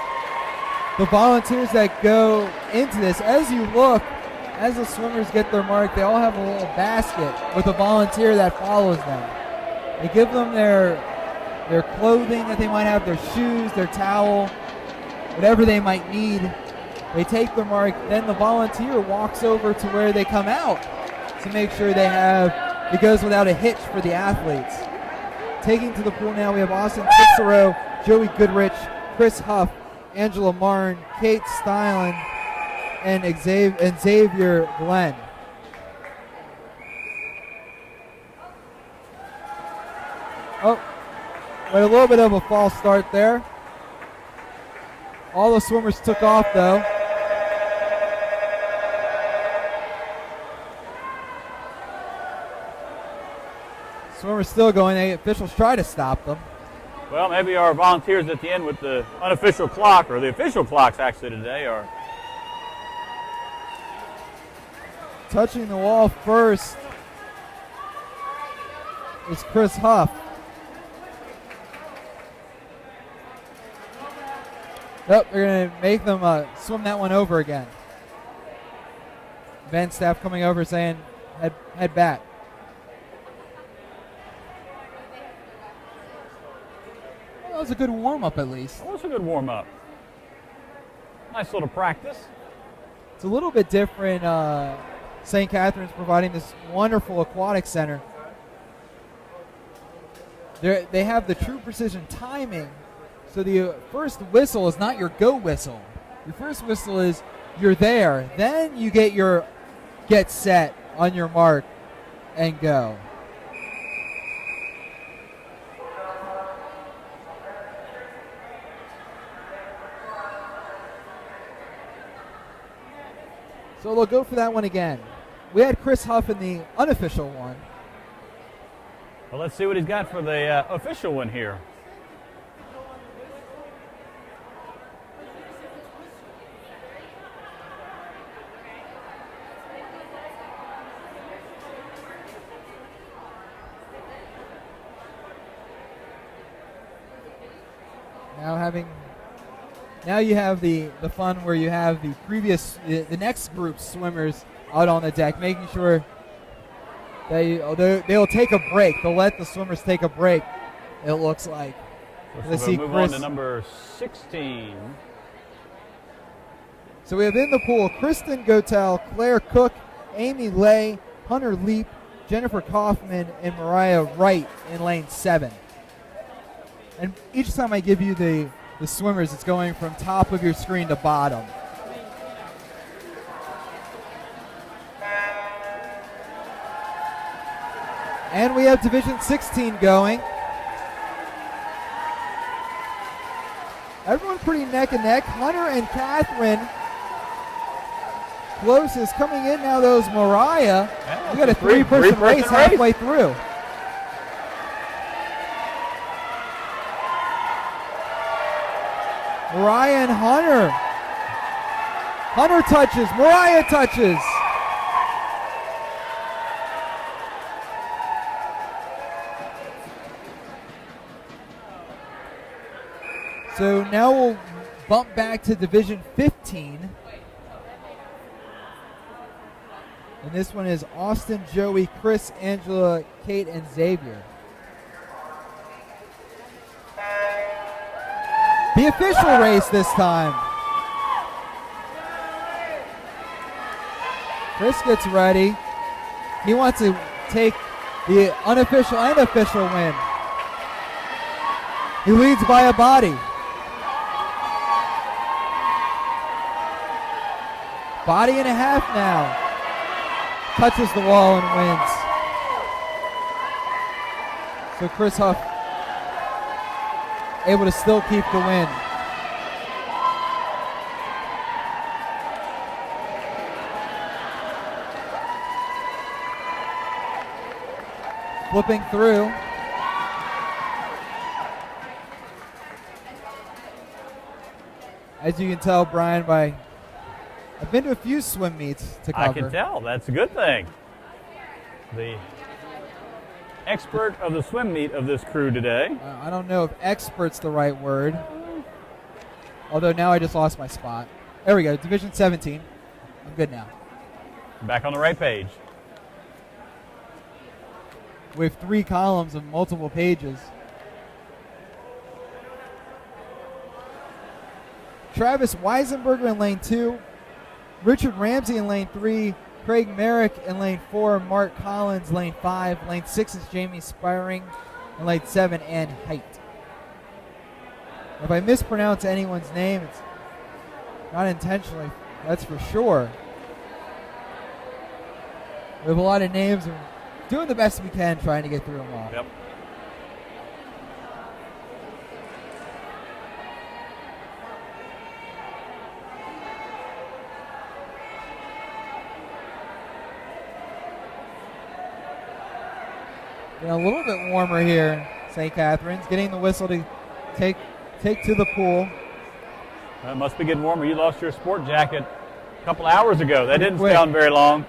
the volunteers that go into this. As you look, as the swimmers get their mark, they all have a little basket with a volunteer that follows them. They give them their clothing that they might have, their shoes, their towel, whatever they might need. They take their mark, then the volunteer walks over to where they come out to make sure they have, it goes without a hitch for the athletes. Taking to the pool now, we have Austin Cicero, Joey Goodrich, Chris Huff, Angela Martin, Kate Stylen, and Xavier Glenn. Oh, but a little bit of a false start there. All the swimmers took off though. Swimmers still going. The officials try to stop them. Well, maybe our volunteers at the end with the unofficial clock, or the official clocks actually today, are touching the wall first is Chris Huff. Nope, they're going to make them swim that one over again. Event staff coming over saying, head back. Well, that was a good warm-up at least. It was a good warm-up. Nice little practice. It's a little bit different. St. Catherine's providing this wonderful aquatic center. They have the true precision timing. So the first whistle is not your go whistle. Your first whistle is you're there. Then you get set on your mark and go. So they'll go for that one again. We had Chris Huff in the unofficial one. Well, let's see what he's got for the official one here. Now you have the fun where you have the next group swimmers out on the deck, making sure they'll take a break. They'll let the swimmers take a break, it looks like. Let's move on to number 16. So we have in the pool Kristen Gotel, Claire Cook, Amy Lay, Hunter Leap, Jennifer Kaufman, and Mariah Wright in lane 7. And each time I give you the swimmers, it's going from top of your screen to bottom. And we have Division 16 going. Everyone pretty neck and neck. Hunter and Catherine closest. Coming in now, those Mariah. We got a three-person race halfway through. Mariah and Hunter. Hunter touches. Mariah touches. So now we'll bump back to Division 15. And this one is Austin, Joey, Chris, Angela, Kate, and Xavier. The official race this time. Chris gets ready. He wants to take the unofficial and official win. He leads by a body. Body and a half now. Touches the wall and wins. So Chris Huff able to still keep the win. Flipping through. As you can tell, Brian, I've been to a few swim meets to cover. I can tell. That's a good thing. The expert of the swim meet of this crew today. I don't know if expert's the right word. Although now I just lost my spot. There we go, Division 17. I'm good now. Back on the right page. We have 3 columns of multiple pages. Travis Weisenberger in lane 2. Richard Ramsey in lane 3. Craig Merrick in lane 4. Mark Collins, lane 5. Lane 6 is Jamie Spiring. And lane 7, Ann Height. If I mispronounce anyone's name, it's not intentionally, that's for sure. We have a lot of names and doing the best we can trying to get through them all. Yep. A little bit warmer here, St. Catharines. Getting the whistle to take to the pool. It must be getting warmer. You lost your sport jacket a couple hours ago. That didn't stay on very long.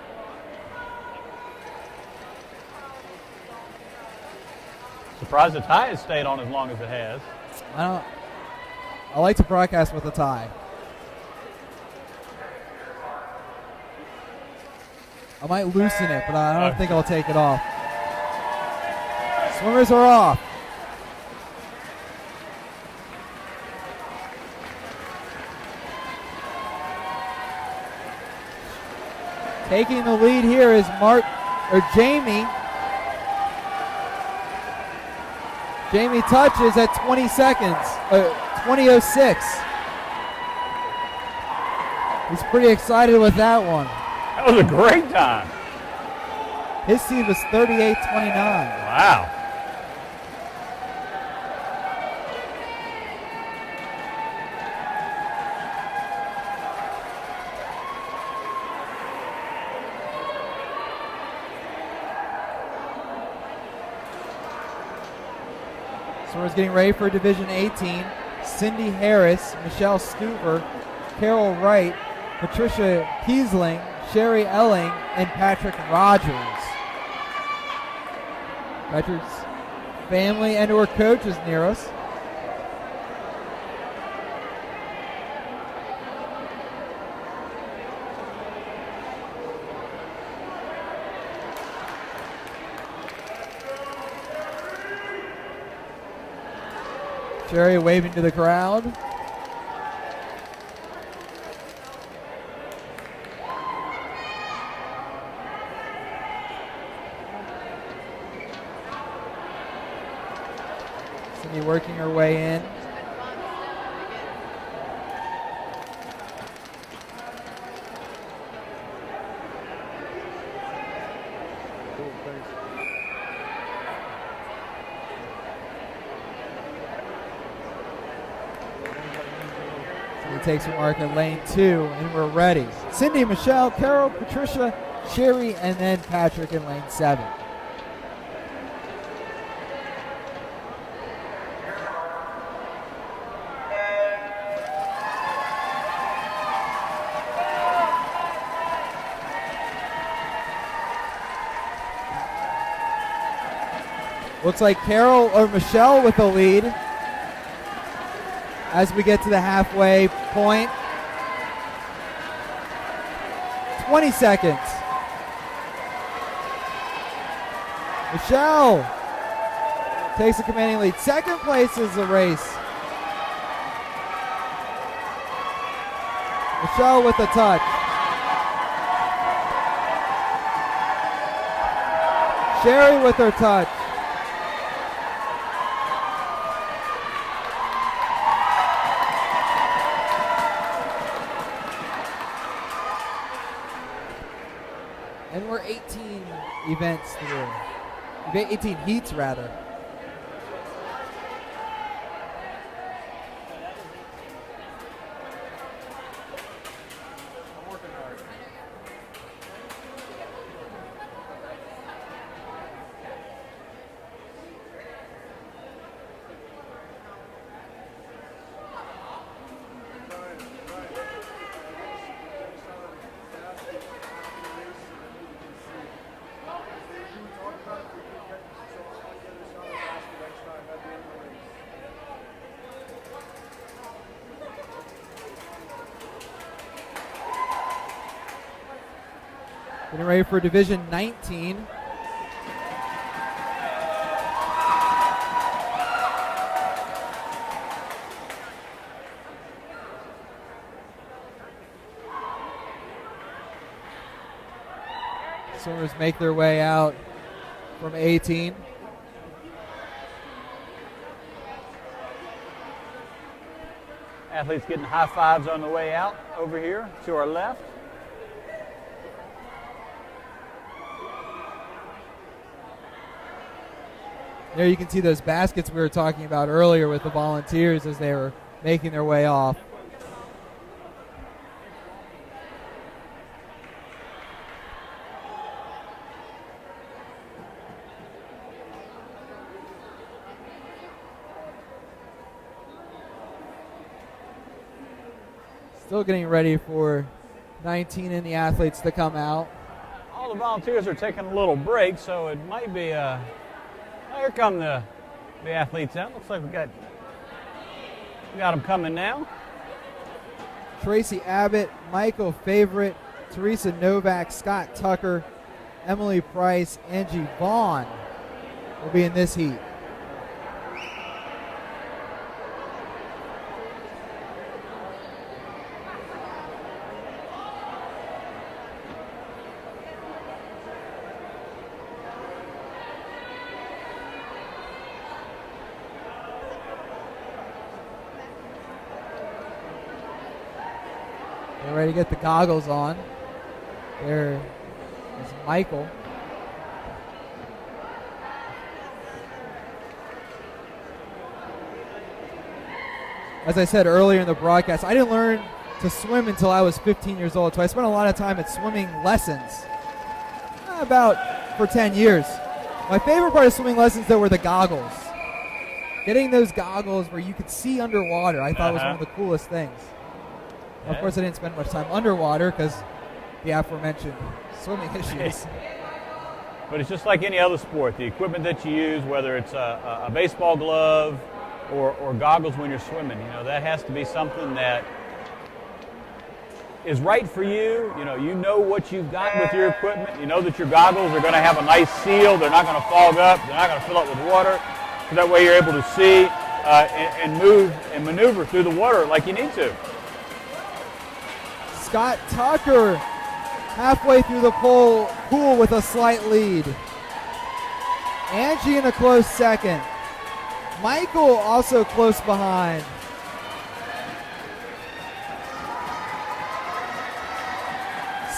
Surprised the tie has stayed on as long as it has. I like to broadcast with a tie. I might loosen it, but I don't think I'll take it off. Swimmers are off. Taking the lead here is Jamie. Jamie touches at 20 seconds, 20:06. He's pretty excited with that one. That was a great time. His seed was 38:29. Wow. So we're getting ready for Division 18. Cindy Harris, Michelle Stuber, Carol Wright, Patricia Kiesling, Sherry Elling, and Patrick Rogers. Patrick's family and or coach is near us. Sherry waving to the crowd. Cindy working her way in. Takes a mark at lane 2, and we're ready. Cindy, Michelle, Carol, Patricia, Sherry, and then Patrick in lane 7. Looks like Carol or Michelle with the lead. as we get to the halfway point. 20 seconds. Michelle takes a commanding lead. Second place is the race. Michelle with a touch. Sherry with her touch. And we're 18 events through. 18 heats, rather. Getting ready for Division 19. Swimmers make their way out from 18. Athletes getting high fives on the way out over here to our left. There you can see those baskets we were talking about earlier with the volunteers as they were making their way off. Still getting ready for 19 and the athletes to come out. All the volunteers are taking a little break, so it might be here come the athletes out. Looks like we got them coming now. Tracy Abbott, Michael Favorite, Teresa Novak, Scott Tucker, Emily Price, Angie Vaughn will be in this heat. They're ready to get the goggles on. There is Michael. As I said earlier in the broadcast, I didn't learn to swim until I was 15 years old, so I spent a lot of time at swimming lessons, about for 10 years. My favorite part of swimming lessons, though, were the goggles. Getting those goggles where you could see underwater, I thought was one of the coolest things. Of course, I didn't spend much time underwater because the aforementioned swimming issues. But it's just like any other sport. The equipment that you use, whether it's a baseball glove or goggles when you're swimming, that has to be something that is right for you. You know what you've got with your equipment. You know that your goggles are going to have a nice seal. They're not going to fog up. They're not going to fill up with water. So that way you're able to see and move and maneuver through the water like you need to. Scott Tucker halfway through the pool with a slight lead. Angie in a close second. Michael also close behind.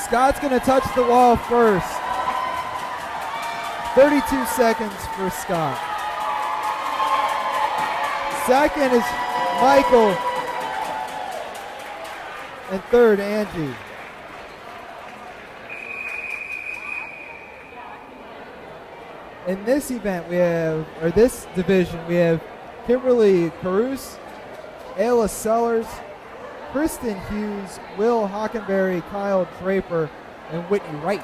Scott's going to touch the wall first. 32 seconds for Scott. Second is Michael. And third, Angie. In this event, this division, we have Kimberly Caruso, Ayla Sellers, Kristen Hughes, Will Hockenberry, Kyle Draper, and Whitney Wright.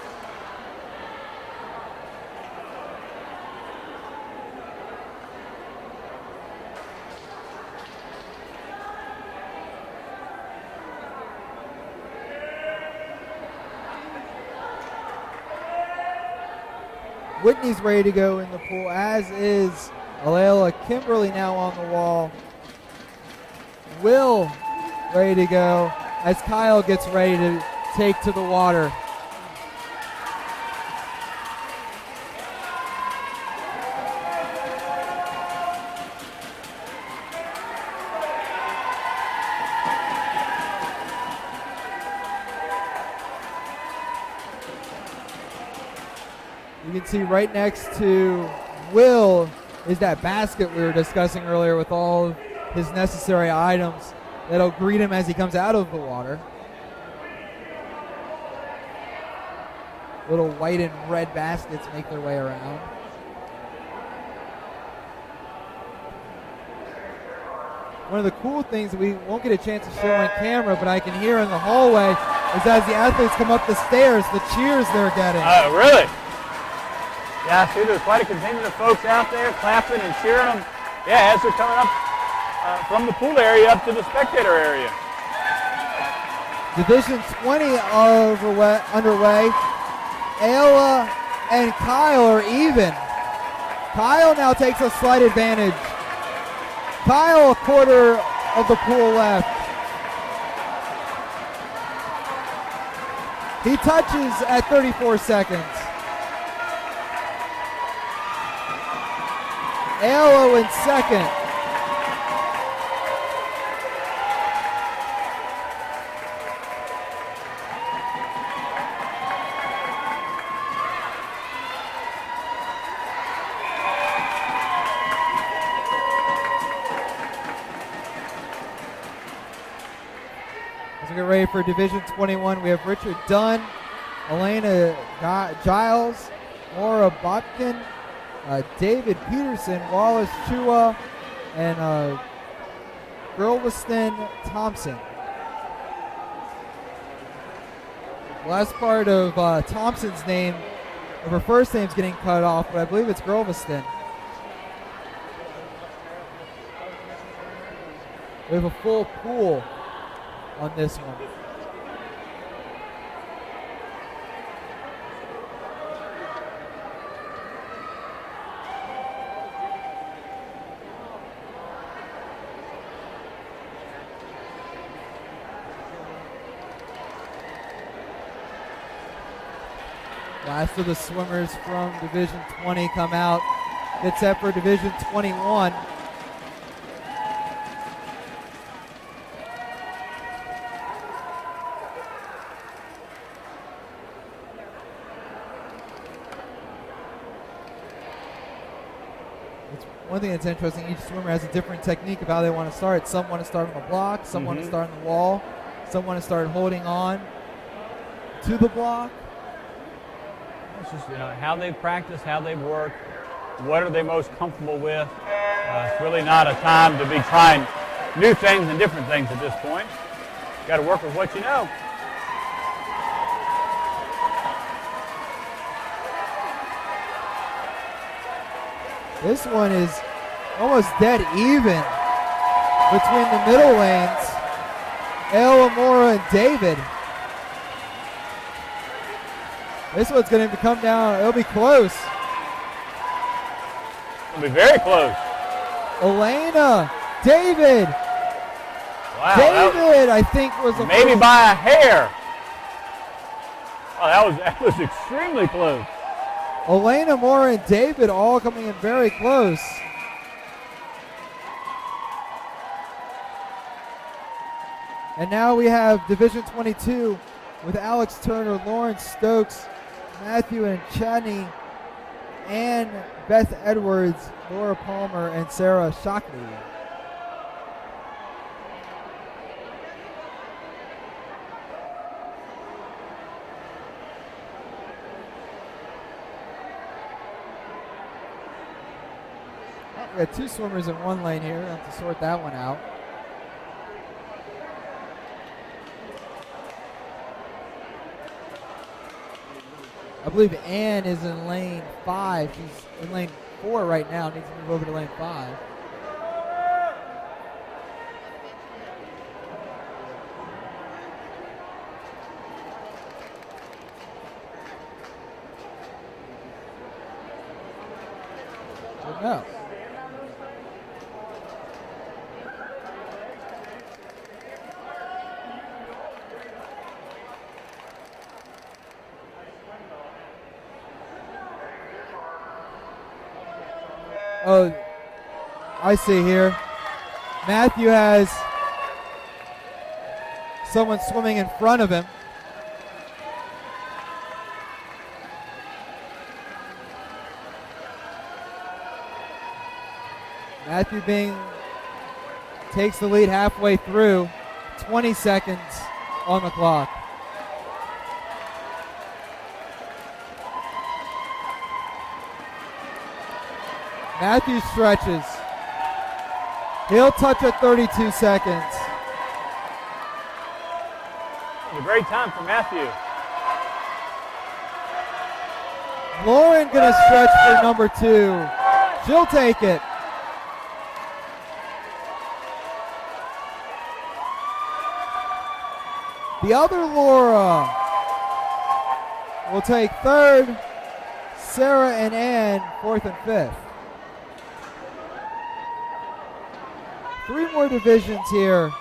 Whitney's ready to go in the pool, as is Alayla. Kimberly now on the wall. Will ready to go as Kyle gets ready to take to the water. You can see right next to Will is that basket we were discussing earlier with all of his necessary items that'll greet him as he comes out of the water. Little white and red baskets make their way around. One of the cool things that we won't get a chance to show on camera, but I can hear in the hallway, is as the athletes come up the stairs, the cheers they're getting. Really? Yeah, I see there's quite a contingent of folks out there clapping and cheering them. Yeah, as they're coming up from the pool area up to the spectator area. Division 20 underway. Ayla and Kyle are even. Kyle now takes a slight advantage. Kyle a quarter of the pool left. He touches at 34 seconds. Ayla in second. As we get ready for Division 21, we have Richard Dunn, Elena Giles, Maura Botkin, David Peterson, Wallace Chua, and Gurleston Thompson. Last part of Thompson's name, of her first name's getting cut off, but I believe it's Gurleston. We have a full pool on this one. Last of the swimmers from Division 20 come out. Get set for Division 21. One thing that's interesting, each swimmer has a different technique of how they want to start. Some want to start on the block, some want to start on the wall, some want to start holding on to the block. It's just, how they've practiced, how they've worked, what are they most comfortable with. It's really not a time to be trying new things and different things at this point. You got to work with what you know. This one is almost dead even between the middle lanes. Mora and David. This one's going to come down. It'll be close. It'll be very close. Elena, David. Wow. David, I think, was the maybe first. by a hair. Oh, that was extremely close. Elena, Mora, and David all coming in very close. And now we have Division 22 with Alex Turner, Lawrence Stokes, Matthew and Chadney, and Beth Edwards, Laura Palmer, and Sarah Shockley. We got two swimmers in one lane here. We'll have to sort that one out. I believe Ann is in lane 5. She's in lane 4 right now. Needs to move over to lane 5. No. Oh, I see here. Matthew has someone swimming in front of him. Matthew takes the lead halfway through. 20 seconds on the clock. Matthew stretches. He'll touch at 32 seconds. A great time for Matthew. Lauren gonna stretch for number 2. She'll take it. The other Laura will take 3rd. Sarah and Ann 4th and 5th. 3 more divisions here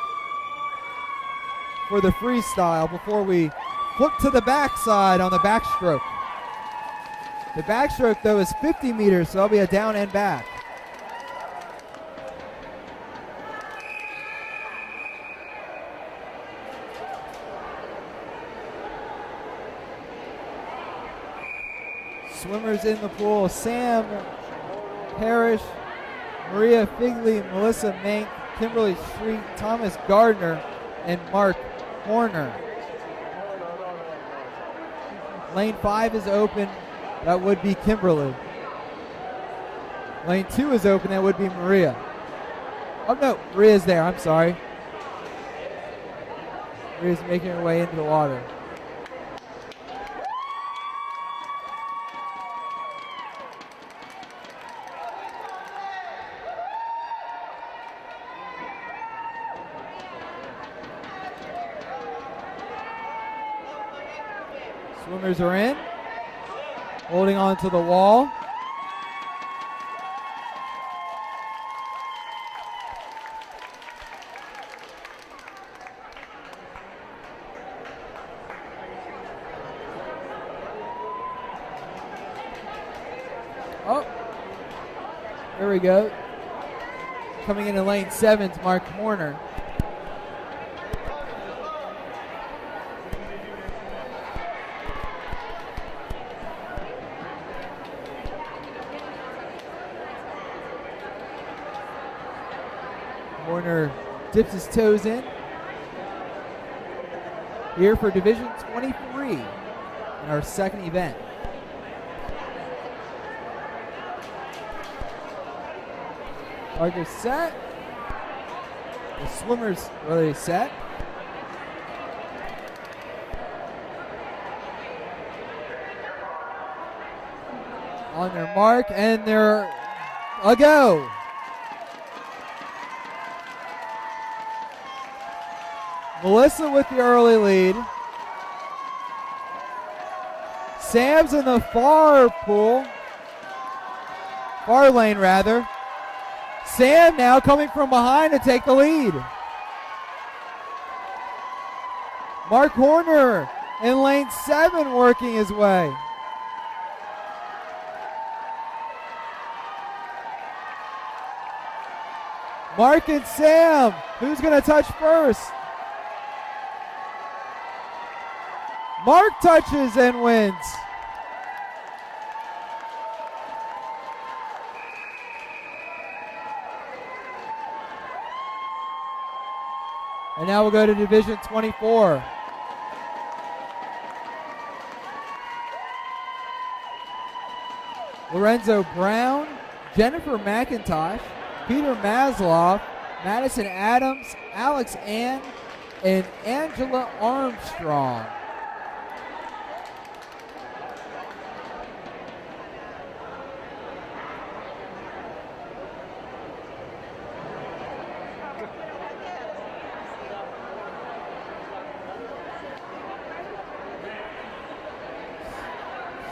for the freestyle before we flip to the backside on the backstroke. The backstroke, though, is 50 meters, so that'll be a down and back. Swimmers in the pool: Sam Parrish, Maria Figley, Melissa Mank, Kimberly Street, Thomas Gardner, and Mark Horner. Lane 5 is open. That would be Kimberly. Lane 2 is open. That would be Maria. Oh, no. Maria's there. I'm sorry. Maria's making her way into the water. Swimmers are in, holding on to the wall. Oh, there we go. Coming into lane 7 is Mark Horner. Horner dips his toes in. Here for Division 23 in our second event. Target set. The swimmers are set. On their mark, and they're a go. Melissa with the early lead. Sam's in the far lane rather. Sam now coming from behind to take the lead. Mark Horner in lane 7 working his way. Mark and Sam, who's going to touch first? Mark touches and wins. And now we'll go to Division 24. Lorenzo Brown, Jennifer McIntosh, Peter Maslow, Madison Adams, Alex Ann, and Angela Armstrong.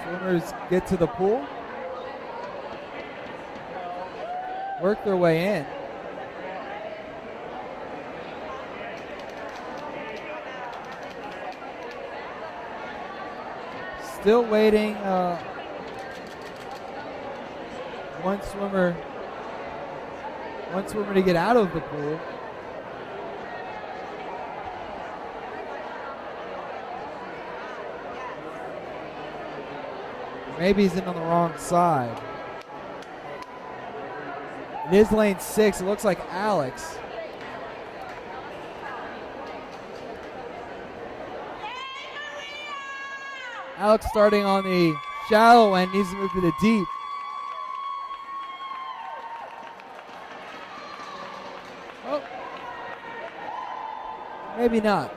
Swimmers get to the pool. work their way in. Still waiting. One swimmer to get out of the pool. Maybe he's in on the wrong side. It is lane 6. It looks like Alex. Alex starting on the shallow end, needs to move to the deep. Oh. Maybe not.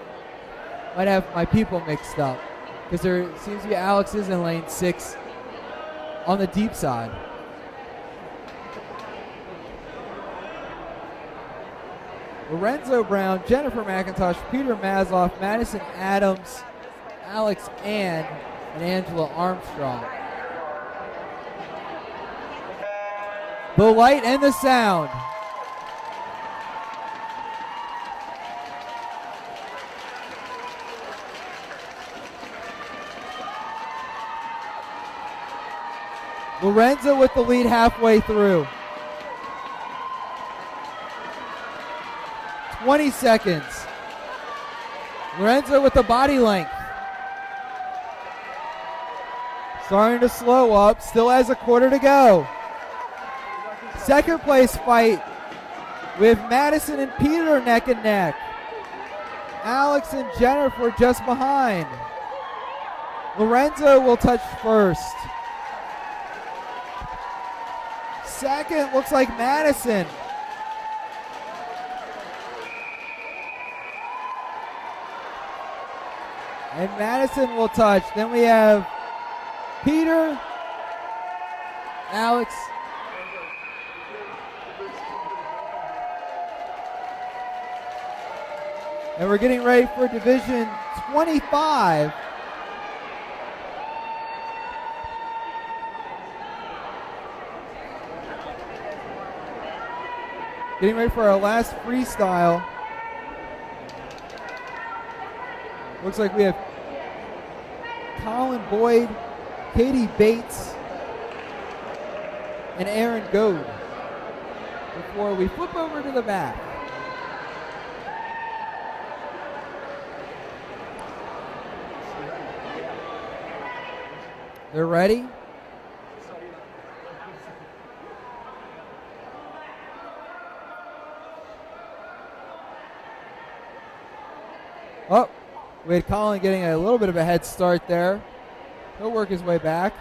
Might have my people mixed up. Because there seems to be Alex is in lane 6 on the deep side. Lorenzo Brown, Jennifer McIntosh, Peter Masloff, Madison Adams, Alex Ann, and Angela Armstrong. The light and the sound. Lorenzo with the lead halfway through. 20 seconds. Lorenzo with the body length. Starting to slow up. Still has a quarter to go. Second place fight with Madison and Peter neck and neck. Alex and Jennifer just behind. Lorenzo will touch first. Second looks like Madison. And Madison will touch. Then we have Peter, Alex, and we're getting ready for Division 25. Getting ready for our last freestyle. Looks like we have Colin Boyd, Katie Bates, and Aaron Goad before we flip over to the back. They're ready. Oh, we had Colin getting a little bit of a head start there. He'll work his way back.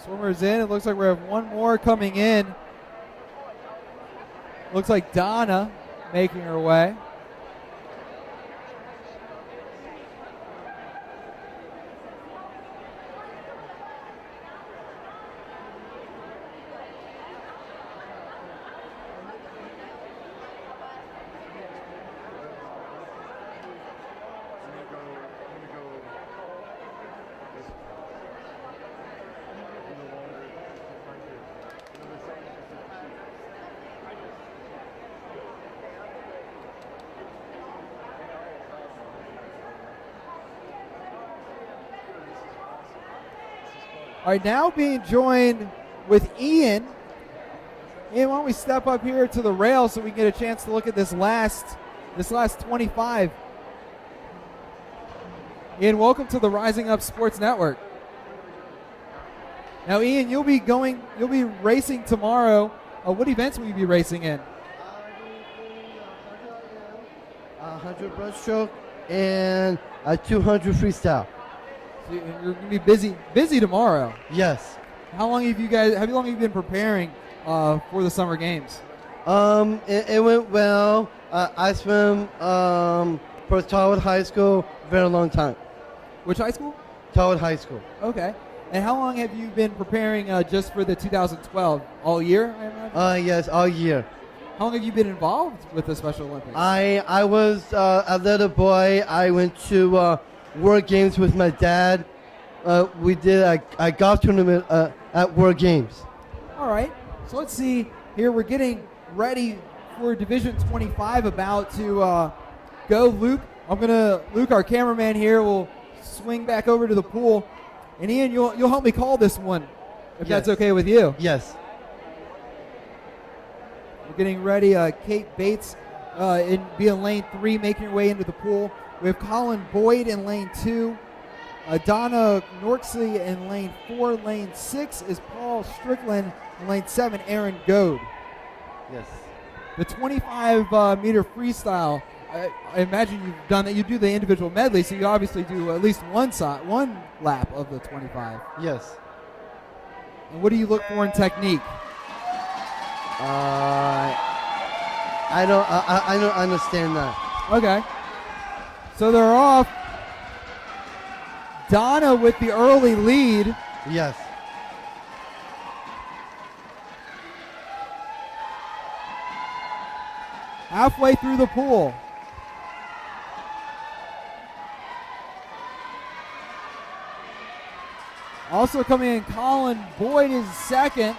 Swimmers in. It looks like we have one more coming in. Looks like Donna making her way. All right, now being joined with Ian. Ian, why don't we step up here to the rail so we can get a chance to look at this last 25. Ian, welcome to the Rising Up Sports Network. Now, Ian, you'll be racing tomorrow. What events will you be racing in? 100 breaststroke and a 200 freestyle. So you're going to be busy tomorrow. Yes. How long have you been preparing for the summer games? It went well. I swam for Starwood High School very long time. Which high school? Todd High School. Okay. And how long have you been preparing just for the 2012? All year, I imagine? Yes, all year. How long have you been involved with the Special Olympics? I was a little boy. I went to World Games with my dad. We did a golf tournament at World Games. All right. So let's see here. We're getting ready for Division 25 about to go. Luke, our cameraman here, will swing back over to the pool. And Ian, you'll help me call this one, if that's okay with you. Yes. We're getting ready. Kate Bates be in lane 3, making her way into the pool. We have Colin Boyd in lane 2. Donna Norksley in lane 4. Lane 6 is Paul Strickland. In lane 7, Aaron Goad. Yes. The 25-meter freestyle, I imagine you've done that. You do the individual medley, so you obviously do at least one lap of the 25. Yes. And what do you look for in technique? I don't understand that. Okay. So they're off. Donna with the early lead. Yes. Halfway through the pool. Also coming in, Colin Boyd is second.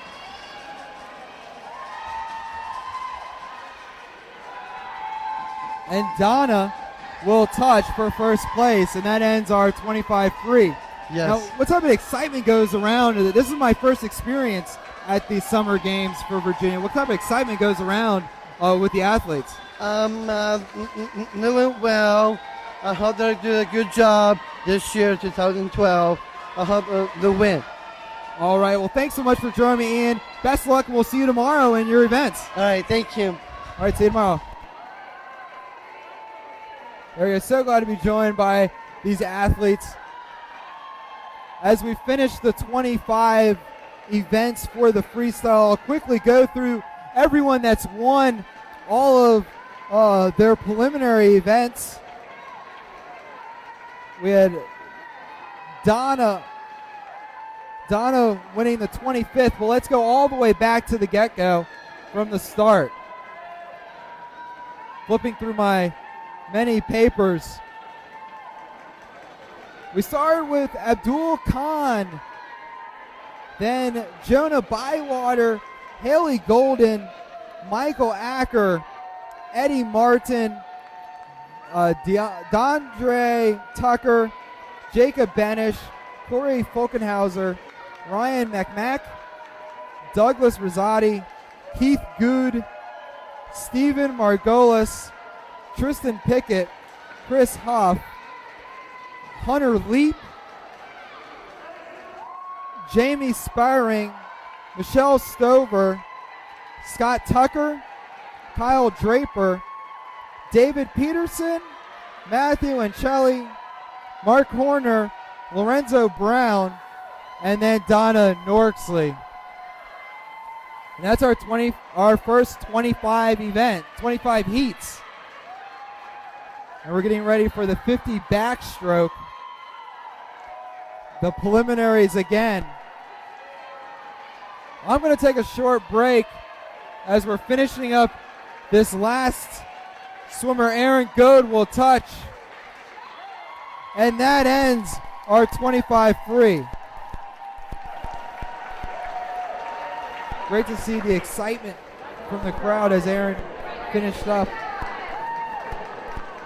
And Donna will touch for first place, and that ends our 25 free. Yes. Now, what type of excitement goes around? This is my first experience at the Summer Games for Virginia. What type of excitement goes around with the athletes? Doing well. I hope they do a good job this year, 2012. I hope they'll win. All right. Well, thanks so much for joining me, Ian. Best luck, and we'll see you tomorrow in your events. All right. Thank you. All right. See you tomorrow. There you go. So glad to be joined by these athletes. As we finish the 25 events for the freestyle, I'll quickly go through everyone that's won all of their preliminary events. We had Donna winning the 25th, but let's go all the way back to the get-go from the start. Flipping through my many papers. We started with Abdul Khan, then Jonah Bywater, Haley Golden, Michael Acker, Eddie Martin, Dondre Tucker, Jacob Benish, Corey Folkenhauser, Ryan McMack, Douglas Rosati, Keith Good, Stephen Margolis, Tristan Pickett, Chris Huff, Hunter Leap, Jamie Spiring, Michelle Stover, Scott Tucker, Kyle Draper, David Peterson, Matthew Ancelli, Mark Horner, Lorenzo Brown, and then Donna Norksley. And that's our first 25 heats. And we're getting ready for the 50 backstroke. The preliminaries again. I'm going to take a short break as we're finishing up this last swimmer. Aaron Goad will touch. And that ends our 25 free. Great to see the excitement from the crowd as Aaron finished up.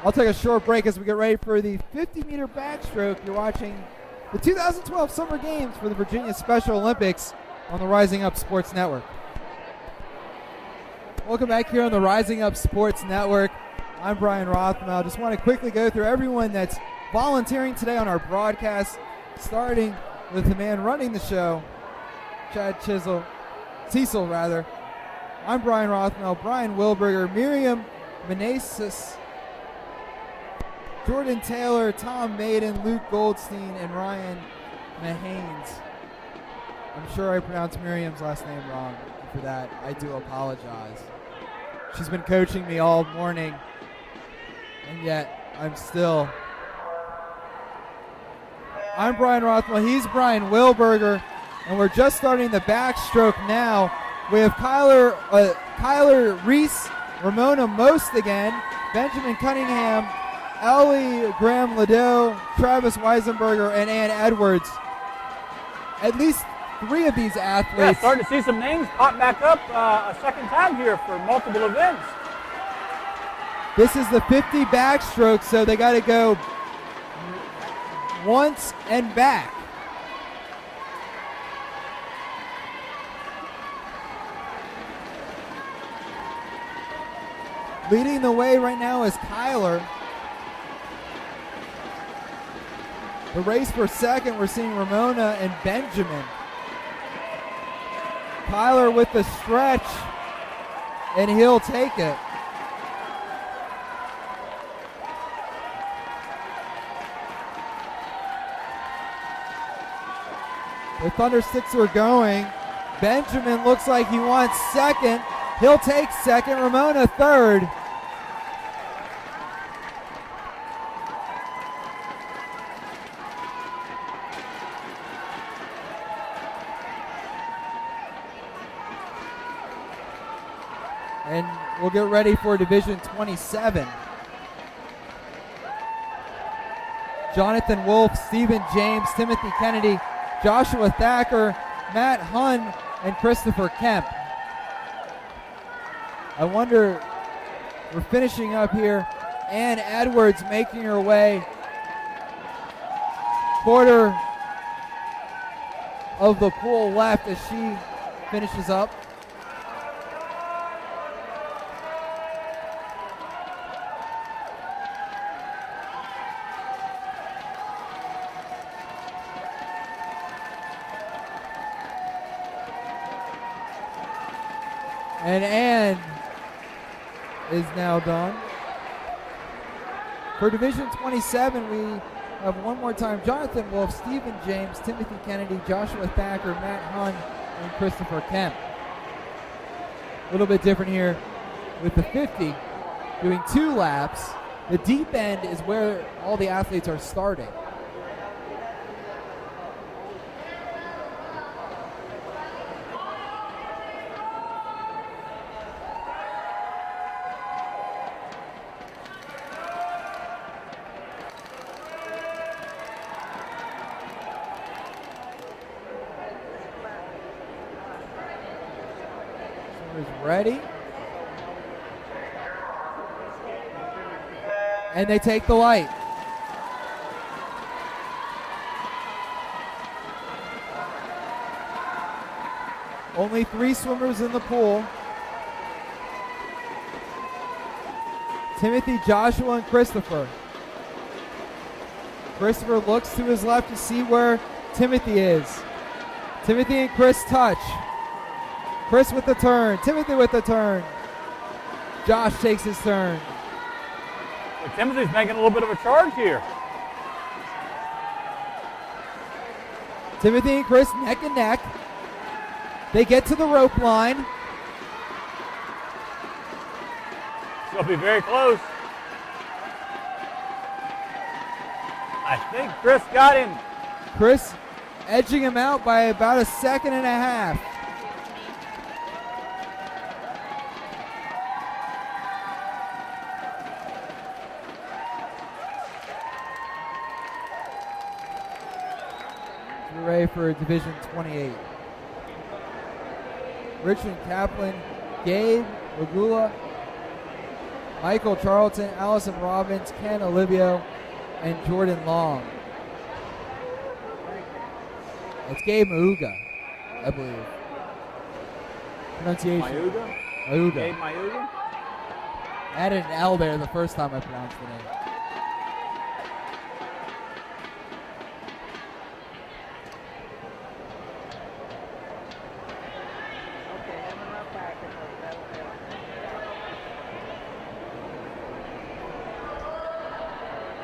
I'll take a short break as we get ready for the 50-meter backstroke. You're watching the 2012 Summer Games for the Virginia Special Olympics on the Rising Up Sports Network. Welcome back here on the Rising Up Sports Network. I'm Brian Rothmel. Just want to quickly go through everyone that's volunteering today on our broadcast, starting with the man running the show, Chad Cecil. I'm Brian Rothmel, Brian Wilberger, Miriam Meneses, Jordan Taylor, Tom Maiden, Luke Goldstein, and Ryan Mahanes. I'm sure I pronounced Miriam's last name wrong. For that, I do apologize. She's been coaching me all morning, and yet I'm I'm Brian Rothwell. He's Brian Wilberger. And we're just starting the backstroke now. We have Kyler Reese, Ramona Most again, Benjamin Cunningham, Ellie Graham-Ladeau, Travis Weisenberger, and Ann Edwards. At least 3 of these athletes. Yeah, starting to see some names pop back up a second time here for multiple events. This is the 50 backstroke, so they got to go once and back. Leading the way right now is Kyler. The race for second, we're seeing Ramona and Benjamin. Kyler with the stretch, and he'll take it. The Thundersticks are going. Benjamin looks like he wants second. He'll take second. Ramona third. And we'll get ready for Division 27. Jonathan Wolf, Stephen James, Timothy Kennedy, Joshua Thacker, Matt Hunn, and Christopher Kemp. I wonder, we're finishing up here. Ann Edwards making her way. Quarter of the pool left as she finishes up. And Ann is now done. For Division 27, we have one more time. Jonathan Wolf, Stephen James, Timothy Kennedy, Joshua Thacker, Matt Hunn, and Christopher Kemp. A little bit different here with the 50, doing 2 laps. The deep end is where all the athletes are starting. Ready? And they take the light. Only 3 swimmers in the pool. Timothy, Joshua, and Christopher. Christopher looks to his left to see where Timothy is. Timothy and Chris touch. Chris with the turn. Timothy with the turn. Josh takes his turn. Well, Timothy's making a little bit of a charge here. Timothy and Chris neck and neck. They get to the rope line. She'll be very close. I think Chris got him. Chris edging him out by about a second and a half. Hooray for Division 28. Richard Kaplan, Gabe Lagula, Michael Charlton, Allison Robbins, Ken Olivio, and Jordan Long. It's Gabe Mauga, I believe. Pronunciation. Mauga. Gabe Mauga. I added an L there the first time I pronounced the name.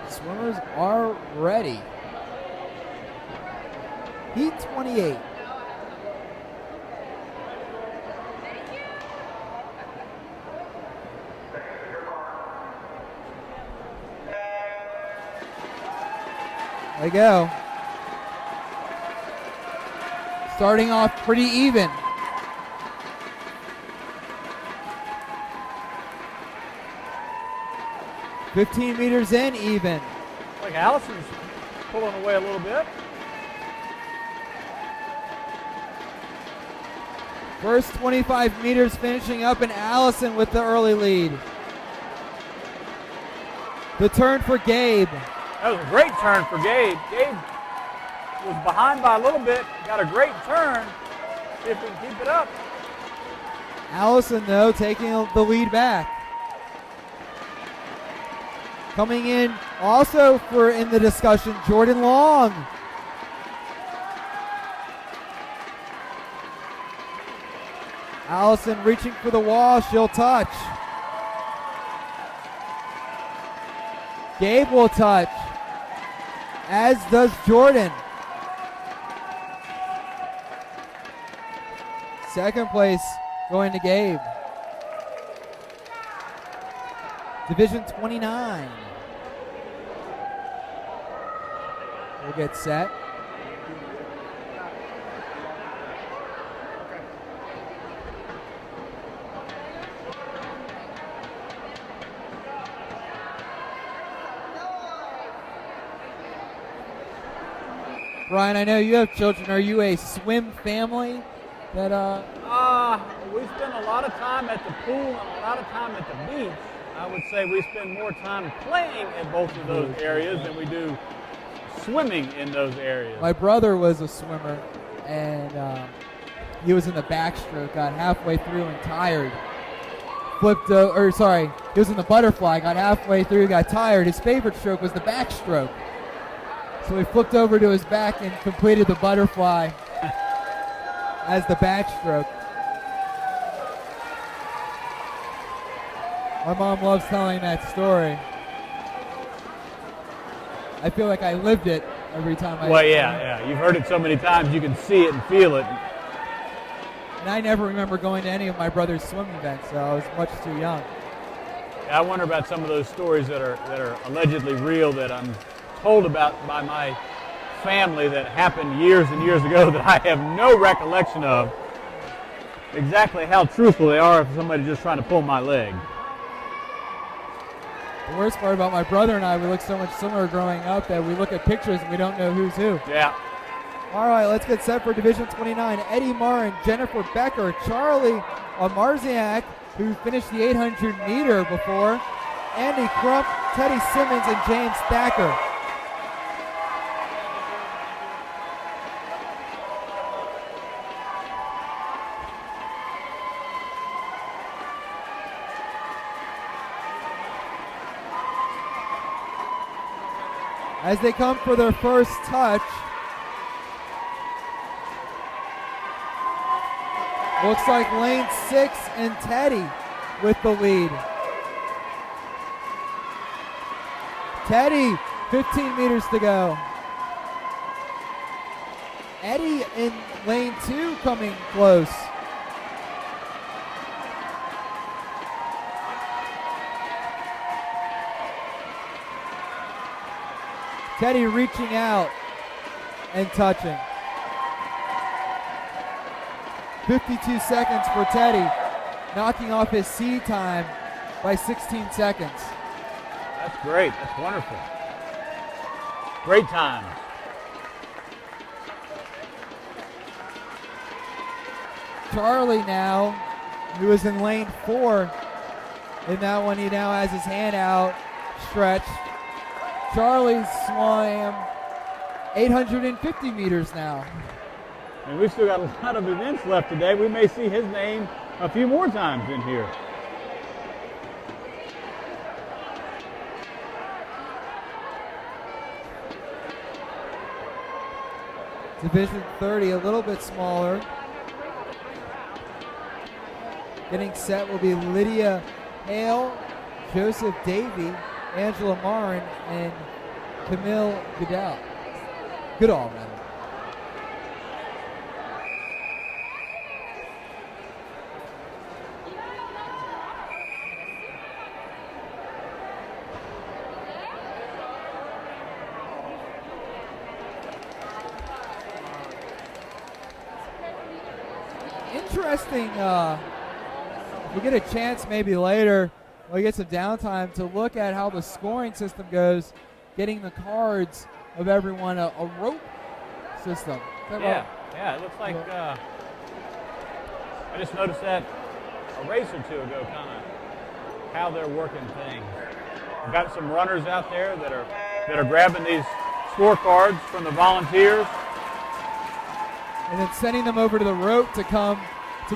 Swimmers are ready. Heat 28. There you go. starting off pretty even. "15 meters in, even. Like Allison's pulling away a little bit. First 25 meters finishing up, and Allison with the early lead. The turn for Gabe. That was a great turn for Gabe. Gabe was behind by a little bit, got a great turn. See if we can keep it up. Allison, though, taking the lead back. Coming in also in the discussion, Jordan Long. Allison reaching for the wall, she'll touch. Gabe will touch, as does Jordan. Second place going to Gabe. Division 29. We'll get set. Brian, I know you have children. Are you a swim family? We spend a lot of time at the pool and a lot of time at the beach. I would say we spend more time playing in both of those areas than we do swimming in those areas. My brother was a swimmer, and he was in the backstroke, got halfway through and tired. He was in the butterfly, got halfway through, got tired. His favorite stroke was the backstroke. So he flipped over to his back and completed the butterfly as the backstroke. My mom loves telling that story. I feel like I lived it every time I... Well, yeah. You've heard it so many times, you can see it and feel it. And I never remember going to any of my brother's swim events, so I was much too young. I wonder about some of those stories that are allegedly real that I'm told about by my family that happened years and years ago that I have no recollection of exactly how truthful they are if somebody's just trying to pull my leg. The worst part about my brother and I, we look so much similar growing up that we look at pictures and we don't know who's who. Yeah. All right, let's get set for Division 29. Eddie Marin, Jennifer Becker, Charlie Marziak, who finished the 800 meter before, Andy Crump, Teddy Simmons, and James Thacker. As they come for their first touch, looks like lane 6 and Teddy with the lead. Teddy, 15 meters to go. Eddie in lane 2 coming close. Teddy reaching out and touching. 52 seconds for Teddy, knocking off his seed time by 16 seconds. That's great. That's wonderful. Great time. Charlie now, who is in lane 4. In that one, he now has his hand out, stretched. Charlie swam 850 meters now. And we've still got a lot of events left today. We may see his name a few more times in here. Division 30, a little bit smaller. Getting set will be Lydia Hale, Joseph Davey, Angela Marin, and Camille Goodall, rather. interesting. If we get a chance maybe later, we get some downtime to look at how the scoring system goes, getting the cards of everyone a rope system. Yeah, it looks like I just noticed that a race or two ago, kind of how they're working things. We've got some runners out there that are grabbing these scorecards from the volunteers. And then sending them over to the rope to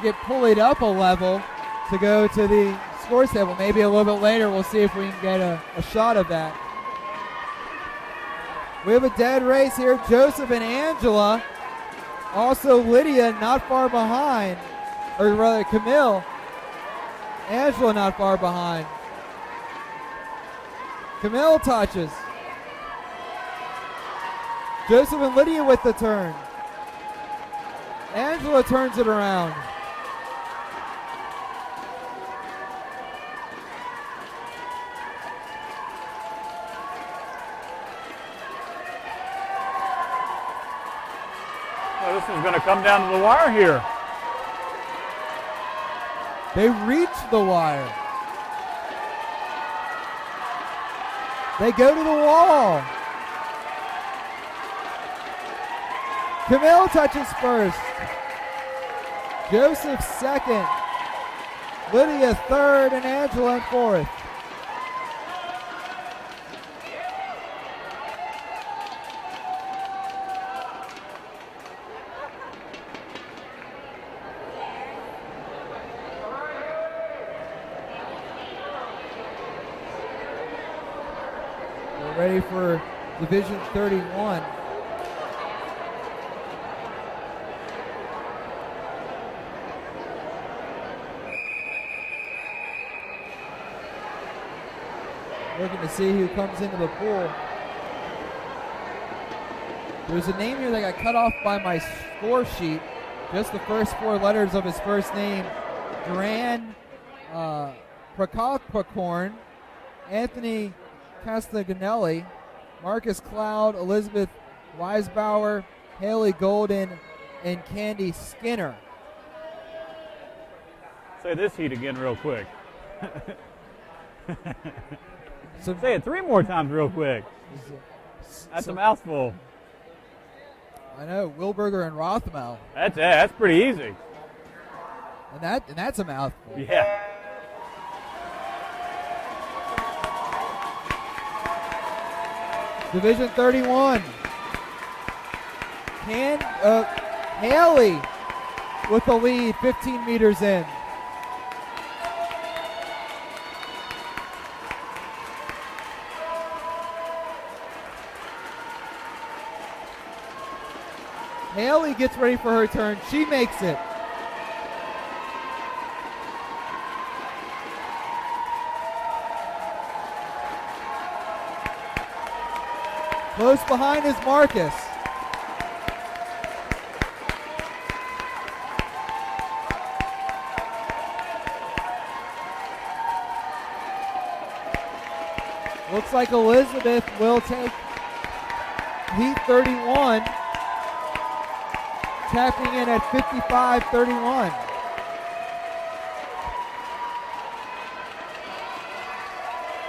get pulleyed up a level to go to the scores table. Maybe a little bit later we'll see if we can get a shot of that. We have a dead race here. Joseph and Angela. Also Lydia not far behind. Or rather Camille. Angela not far behind. Camille touches. Joseph and Lydia with the turn. Angela turns it around. Well, this is going to come down to the wire here. They reach the wire. They go to the wall. Camille touches first. Joseph second. Lydia third, and Angela in fourth. We're ready for Division 31. Looking to see who comes into the pool. There's a name here that got cut off by my score sheet. Just the first four letters of his first name. Duran Prococorn, Anthony Castagnelli, Marcus Cloud, Elizabeth Weisbauer, Haley Golden, and Candy Skinner. Say this heat again real quick. Say it 3 more times real quick. That's a mouthful. I know, Wilberger and Rothmel. That's pretty easy. And that's a mouthful. Yeah. Division 31. Haley with the lead, 15 meters in. Haley gets ready for her turn. She makes it. Close behind is Marcus. Looks like Elizabeth will take heat 31. Tapping in at 55-31.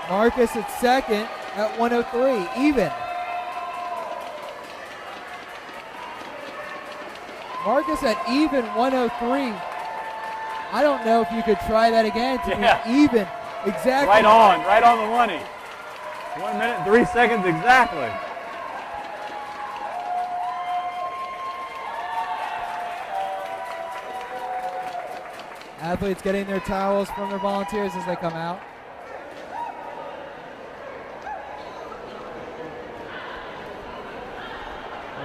Marcus at second at 103, even. Marcus at even 103. I don't know if you could try that again to be even. Exactly. Right on the money. 1 minute and 3 seconds exactly. Athletes getting their towels from their volunteers as they come out.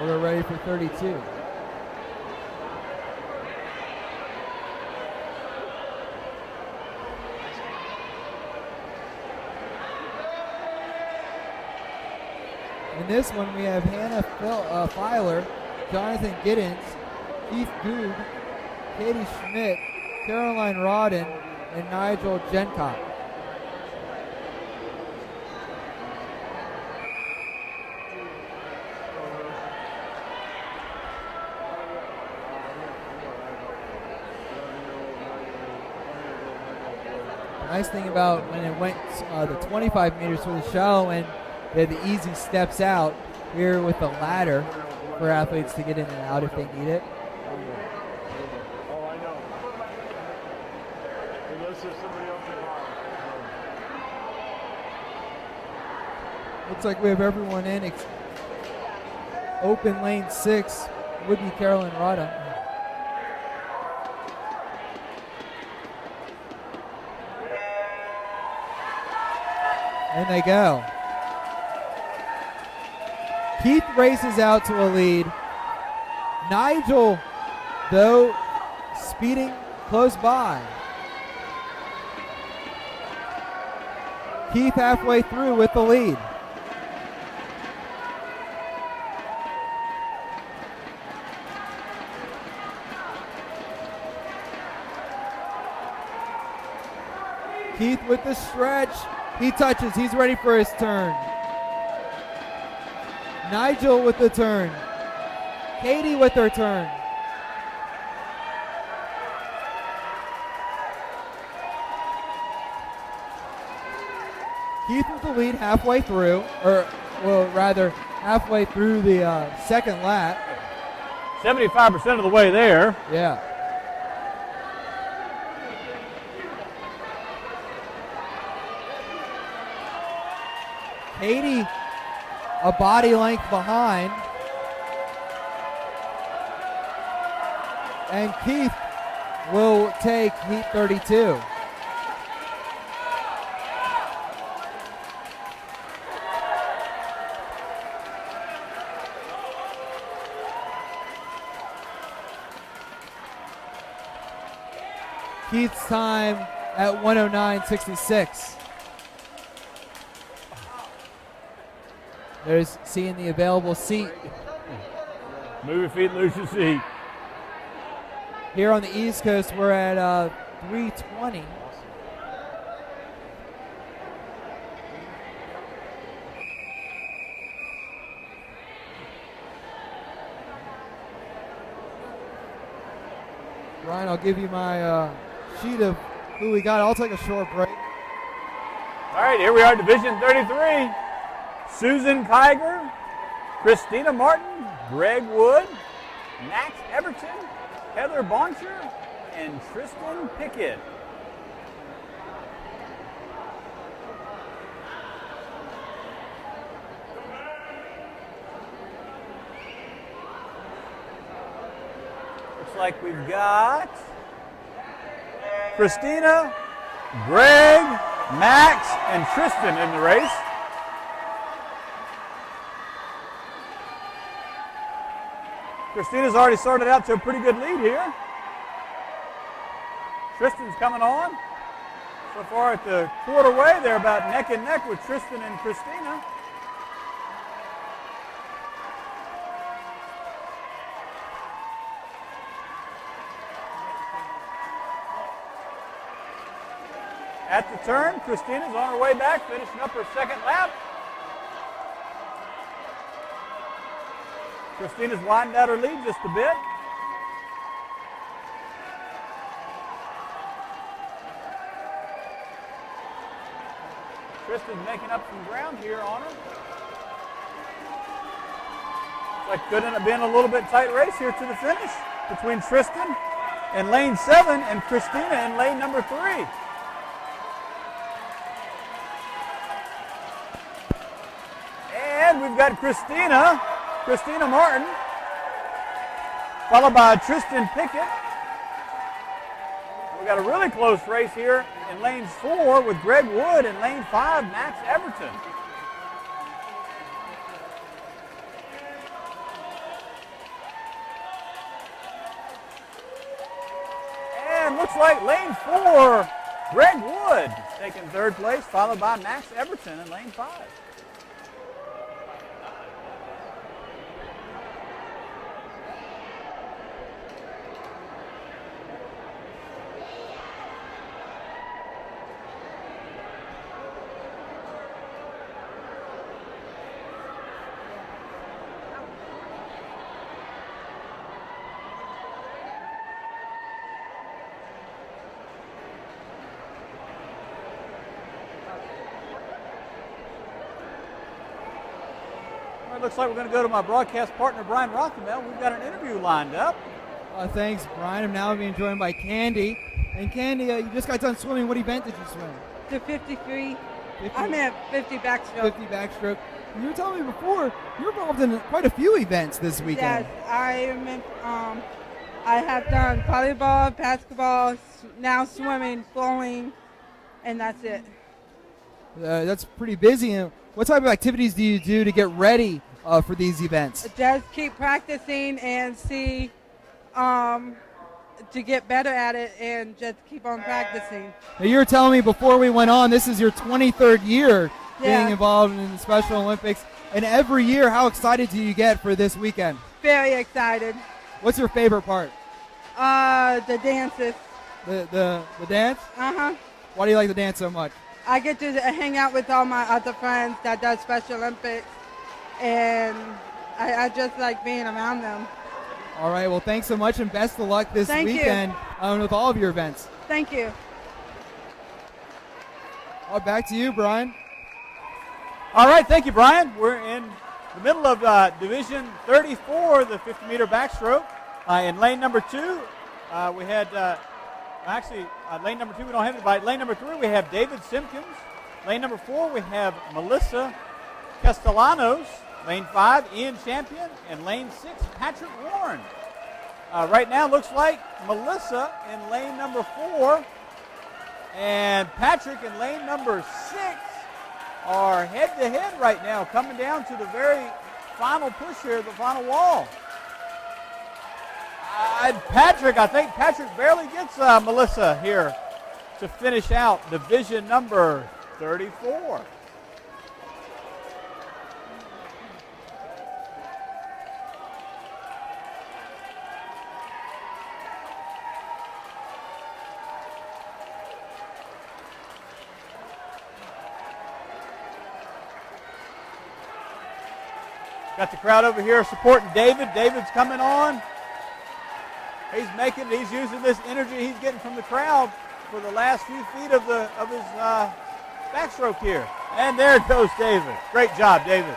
We're ready for 32. In this one, we have Hannah Filer, Jonathan Giddens, Keith Goog, Katie Schmidt, Caroline Rodden, and Nigel Gencock. Nice thing about when it went the 25 meters for the shallow end, they had the easy steps out here with the ladder for athletes to get in and out if they need it. Oh, I know. Unless there's somebody else involved. Looks like we have everyone in. Open lane 6 would be Carolyn Rada. And they go. Keith races out to a lead. Nigel, though, speeding close by. Keith halfway through with the lead. Keith with the stretch. He touches. He's ready for his turn. Nigel with the turn. Katie with her turn. Keith with the lead halfway through, or well, rather halfway through the second lap. 75% of the way there. Yeah. Katie a body length behind. And Keith will take heat 32. Keith's time at 109.66. There's seeing the available seat. Move your feet, lose your seat. Here on the East Coast, we're at 320. Ryan, I'll give you my sheet of who we got. I'll take a short break. All right, here we are, Division 33. Susan Kiger, Christina Martin, Greg Wood, Max Everton, Heather Boncher, and Tristan Pickett. Looks like we've got Christina, Greg, Max, and Tristan in the race. Christina's already started out to a pretty good lead here. Tristan's coming on. So far at the quarter way, they're about neck and neck with Tristan and Christina. At the turn, Christina's on her way back, finishing up her second lap. Christina's widened out her lead just a bit. Tristan's making up some ground here on her. Looks like could end up being a little bit tight race here to the finish between Tristan in lane 7 and Christina in lane number 3. And we've got Christina Martin, followed by Tristan Pickett. We've got a really close race here in lanes 4 with Greg Wood and lane 5, Max Everton. And looks like lane 4, Greg Wood taking third place, followed by Max Everton in lane 5. Well, it looks like we're going to go to my broadcast partner, Brian Rothamel. We've got an interview lined up. Thanks, Brian. I'm now being joined by Candy. And Candy, you just got done swimming. What event did you swim? The 53. 50, I'm at 50 backstroke. 50 backstroke. You were telling me before you're involved in quite a few events this weekend. Yes, I have done volleyball, basketball, now swimming, bowling, and that's it. That's pretty busy. And what type of activities do you do to get ready for these events? Just keep practicing and see to get better at it and just keep on practicing. Now, you were telling me before we went on, this is your 23rd year Yeah. being involved in the Special Olympics. And every year, how excited do you get for this weekend? Very excited. What's your favorite part? The dances. The dance? Uh-huh. Why do you like the dance so much? I get to hang out with all my other friends that does Special Olympics, and I just like being around them. All right, well, thanks so much, and best of luck this Thank you. weekend with all of your events. Thank you. Back to you, Brian. All right, thank you, Brian. We're in the middle of Division 34, the 50-meter backstroke. In lane number 2, we had, lane number 2 we don't have anybody. Lane number 3, we have David Simpkins. Lane number 4, we have Melissa Castellanos. Lane 5, Ian Champion. And lane 6, Patrick Warren. Right now, looks like Melissa in lane number 4 and Patrick in lane number 6 are head-to-head right now, coming down to the very final push here, the final wall. I think Patrick barely gets Melissa here to finish out division number 34. Got the crowd over here supporting David. David's coming on. He's using this energy he's getting from the crowd for the last few feet of his backstroke here. And there goes David. Great job, David.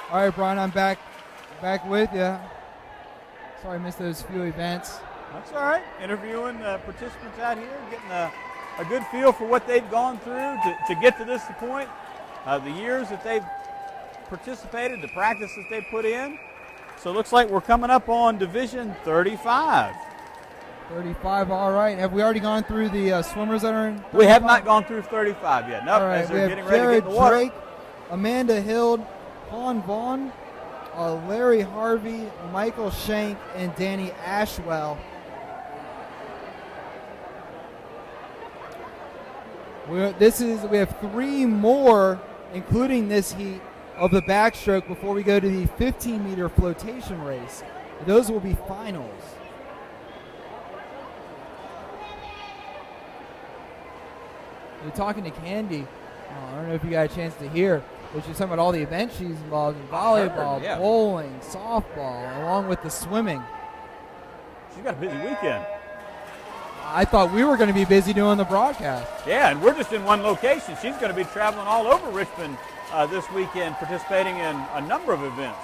All right, Brian, I'm back with you. Sorry I missed those few events. That's all right. Interviewing participants out here, getting a good feel for what they've gone through to get to this point, the years that they've participated, the practice that they put in. So it looks like we're coming up on Division 35. 35, all right. Have we already gone through the swimmers that are in 35? We have not gone through 35 yet. Nope, all right, as we they're have getting ready Jared to get in the water. Drake, Amanda Hild, Han Vaughn, Larry Harvey, Michael Shank, and Danny Ashwell. We have 3 more, including this heat, of the backstroke before we go to the 15-meter flotation race. Those will be finals. You're talking to Candy. I don't know if you got a chance to hear, but she's talking about all the events she's involved in: volleyball, yeah. bowling, softball, along with the swimming. She's got a busy weekend. I thought we were going to be busy doing the broadcast. Yeah, and we're just in one location. She's going to be traveling all over Richmond this weekend, participating in a number of events.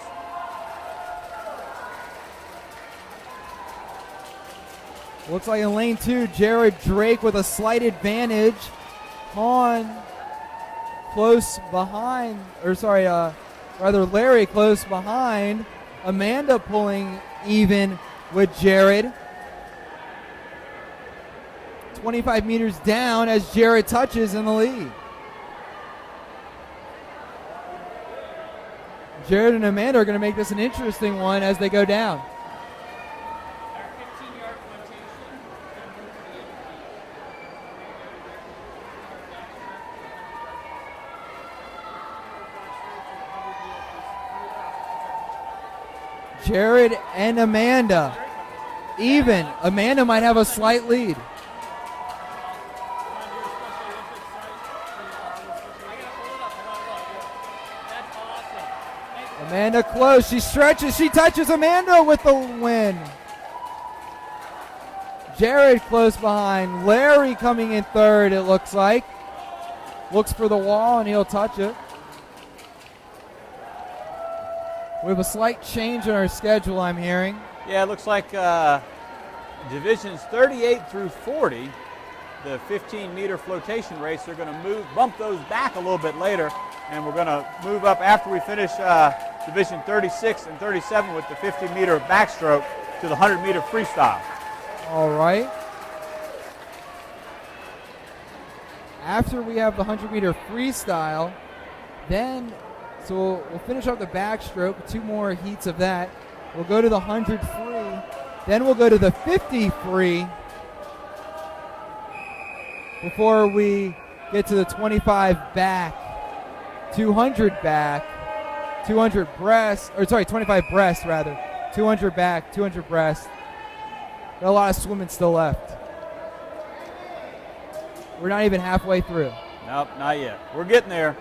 Looks like in lane 2, Jared Drake with a slight advantage. Han close behind, Larry close behind. Amanda pulling even with Jared. 25 meters down as Jared touches in the lead. Jared and Amanda are going to make this an interesting one as they go down. Jared and Amanda even. Amanda might have a slight lead. Amanda close. She stretches. She touches Amanda with the win. Jared close behind. Larry coming in third, it looks like. Looks for the wall, and he'll touch it. We have a slight change in our schedule, I'm hearing. Yeah, it looks like divisions 38 through 40, the 15-meter flotation race, they're going to bump those back a little bit later, and we're going to move up after we finish division 36 and 37 with the 50-meter backstroke to the 100-meter freestyle. All right. After we have the 100-meter freestyle, then, so we'll finish up the backstroke, 2 more heats of that. We'll go to the 100 free. Then we'll go to the 50 free before we get to the 25 back, 200 back, 200 breast, or sorry, 25 breast rather, 200 back, 200 breast. Got a lot of swimming still left. We're not even halfway through. Nope, not yet. We're getting there.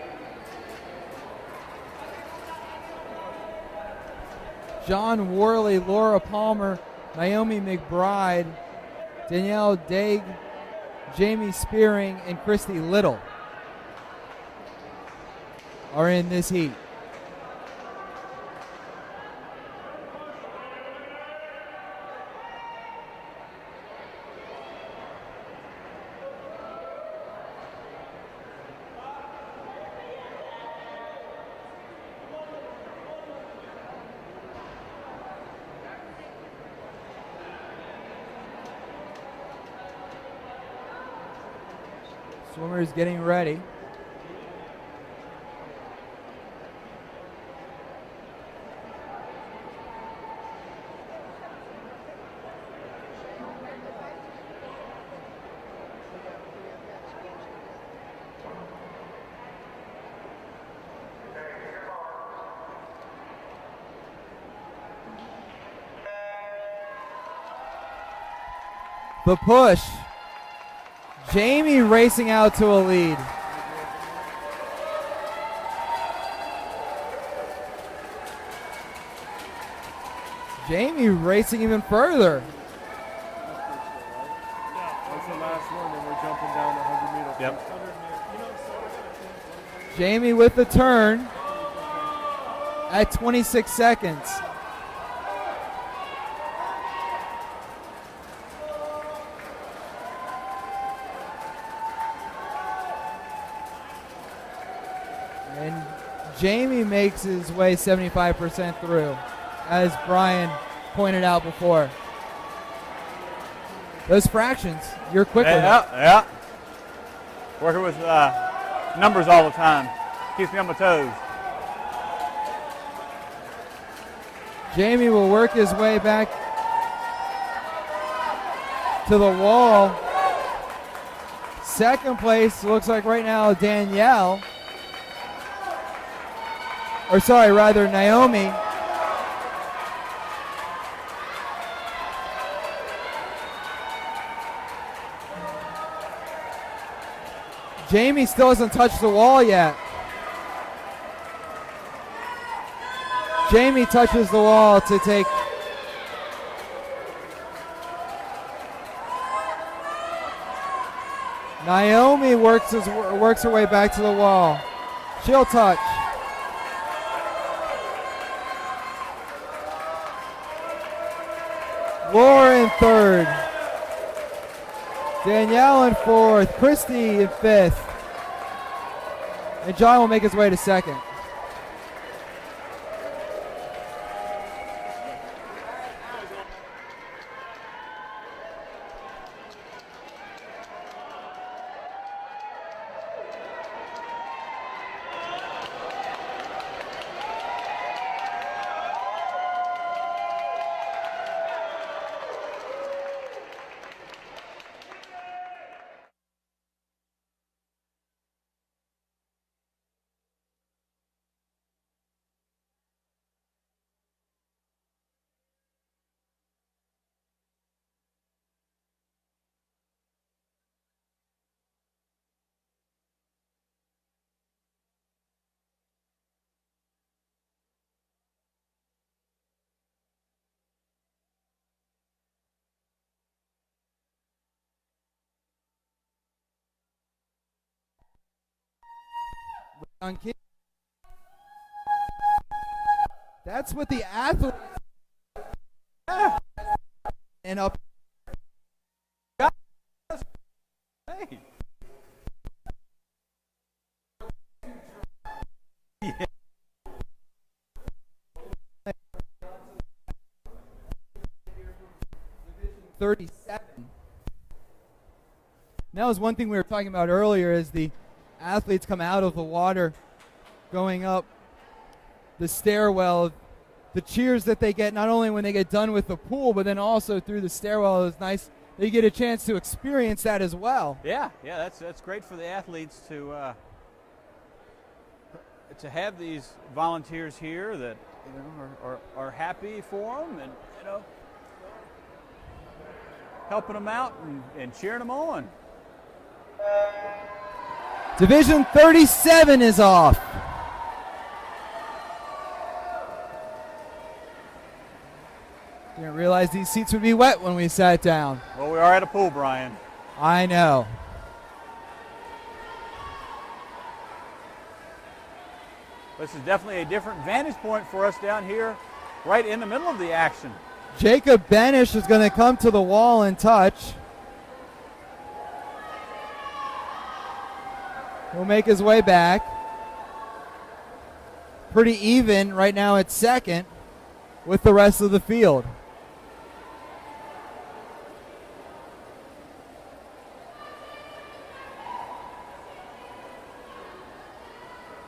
John Worley, Laura Palmer, Naomi McBride, Danielle Daig, Jamie Spearing, and Christy Little are in this heat. Swimmers getting ready. The push. Jamie racing out to a lead. Jamie racing even further. That's the last one, and we're jumping down the 100 meter. Yep. Jamie with the turn at 26 seconds. And Jamie makes his way 75% through, as Brian pointed out before. Those fractions, you're quicker. Yeah. Working with numbers all the time. Keeps me on my toes. Jamie will work his way back to the wall. Second place looks like right now Danielle. Or sorry, rather Naomi. Jamie still hasn't touched the wall yet. Jamie touches the wall to take. Naomi works her way back to the wall. She'll touch. Laura in third. Danielle in fourth. Christy in fifth. And John will make his way to second. That's what the athlete and up. Hey. Yeah. .37. That was one thing we were talking about earlier as the athletes come out of the water going up the stairwell. The cheers that they get not only when they get done with the pool, but then also through the stairwell is nice. They get a chance to experience that as well. Yeah, that's great for the athletes to have these volunteers here that are happy for them and helping them out and cheering them on. Division 37 is off. Didn't realize these seats would be wet when we sat down. Well, we are at a pool, Brian. I know. This is definitely a different vantage point for us down here, right in the middle of the action. Jacob Benish is going to come to the wall and touch. He'll make his way back. Pretty even right now at second with the rest of the field.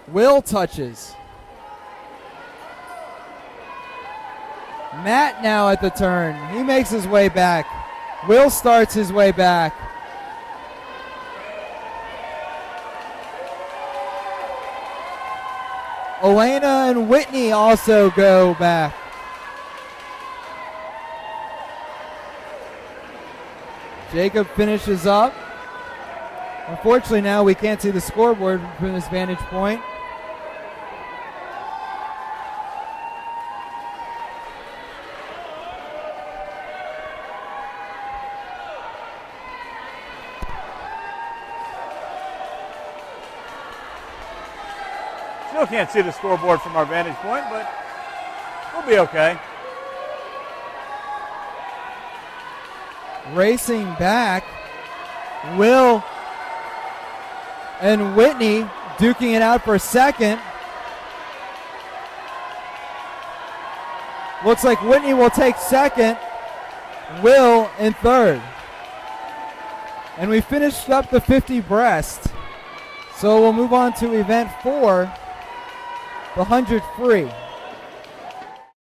Will touches. Matt now at the turn. He makes his way back. Will starts his way back. Elena and Whitney also go back. Jacob finishes up. Unfortunately now we can't see the scoreboard from this vantage point. Still can't see the scoreboard from our vantage point, but we'll be okay. Racing back, Will and Whitney duking it out for a second. Looks like Whitney will take second, Will in third. And we finished up the 50 breast. So we'll move on to event 4, the 100 free.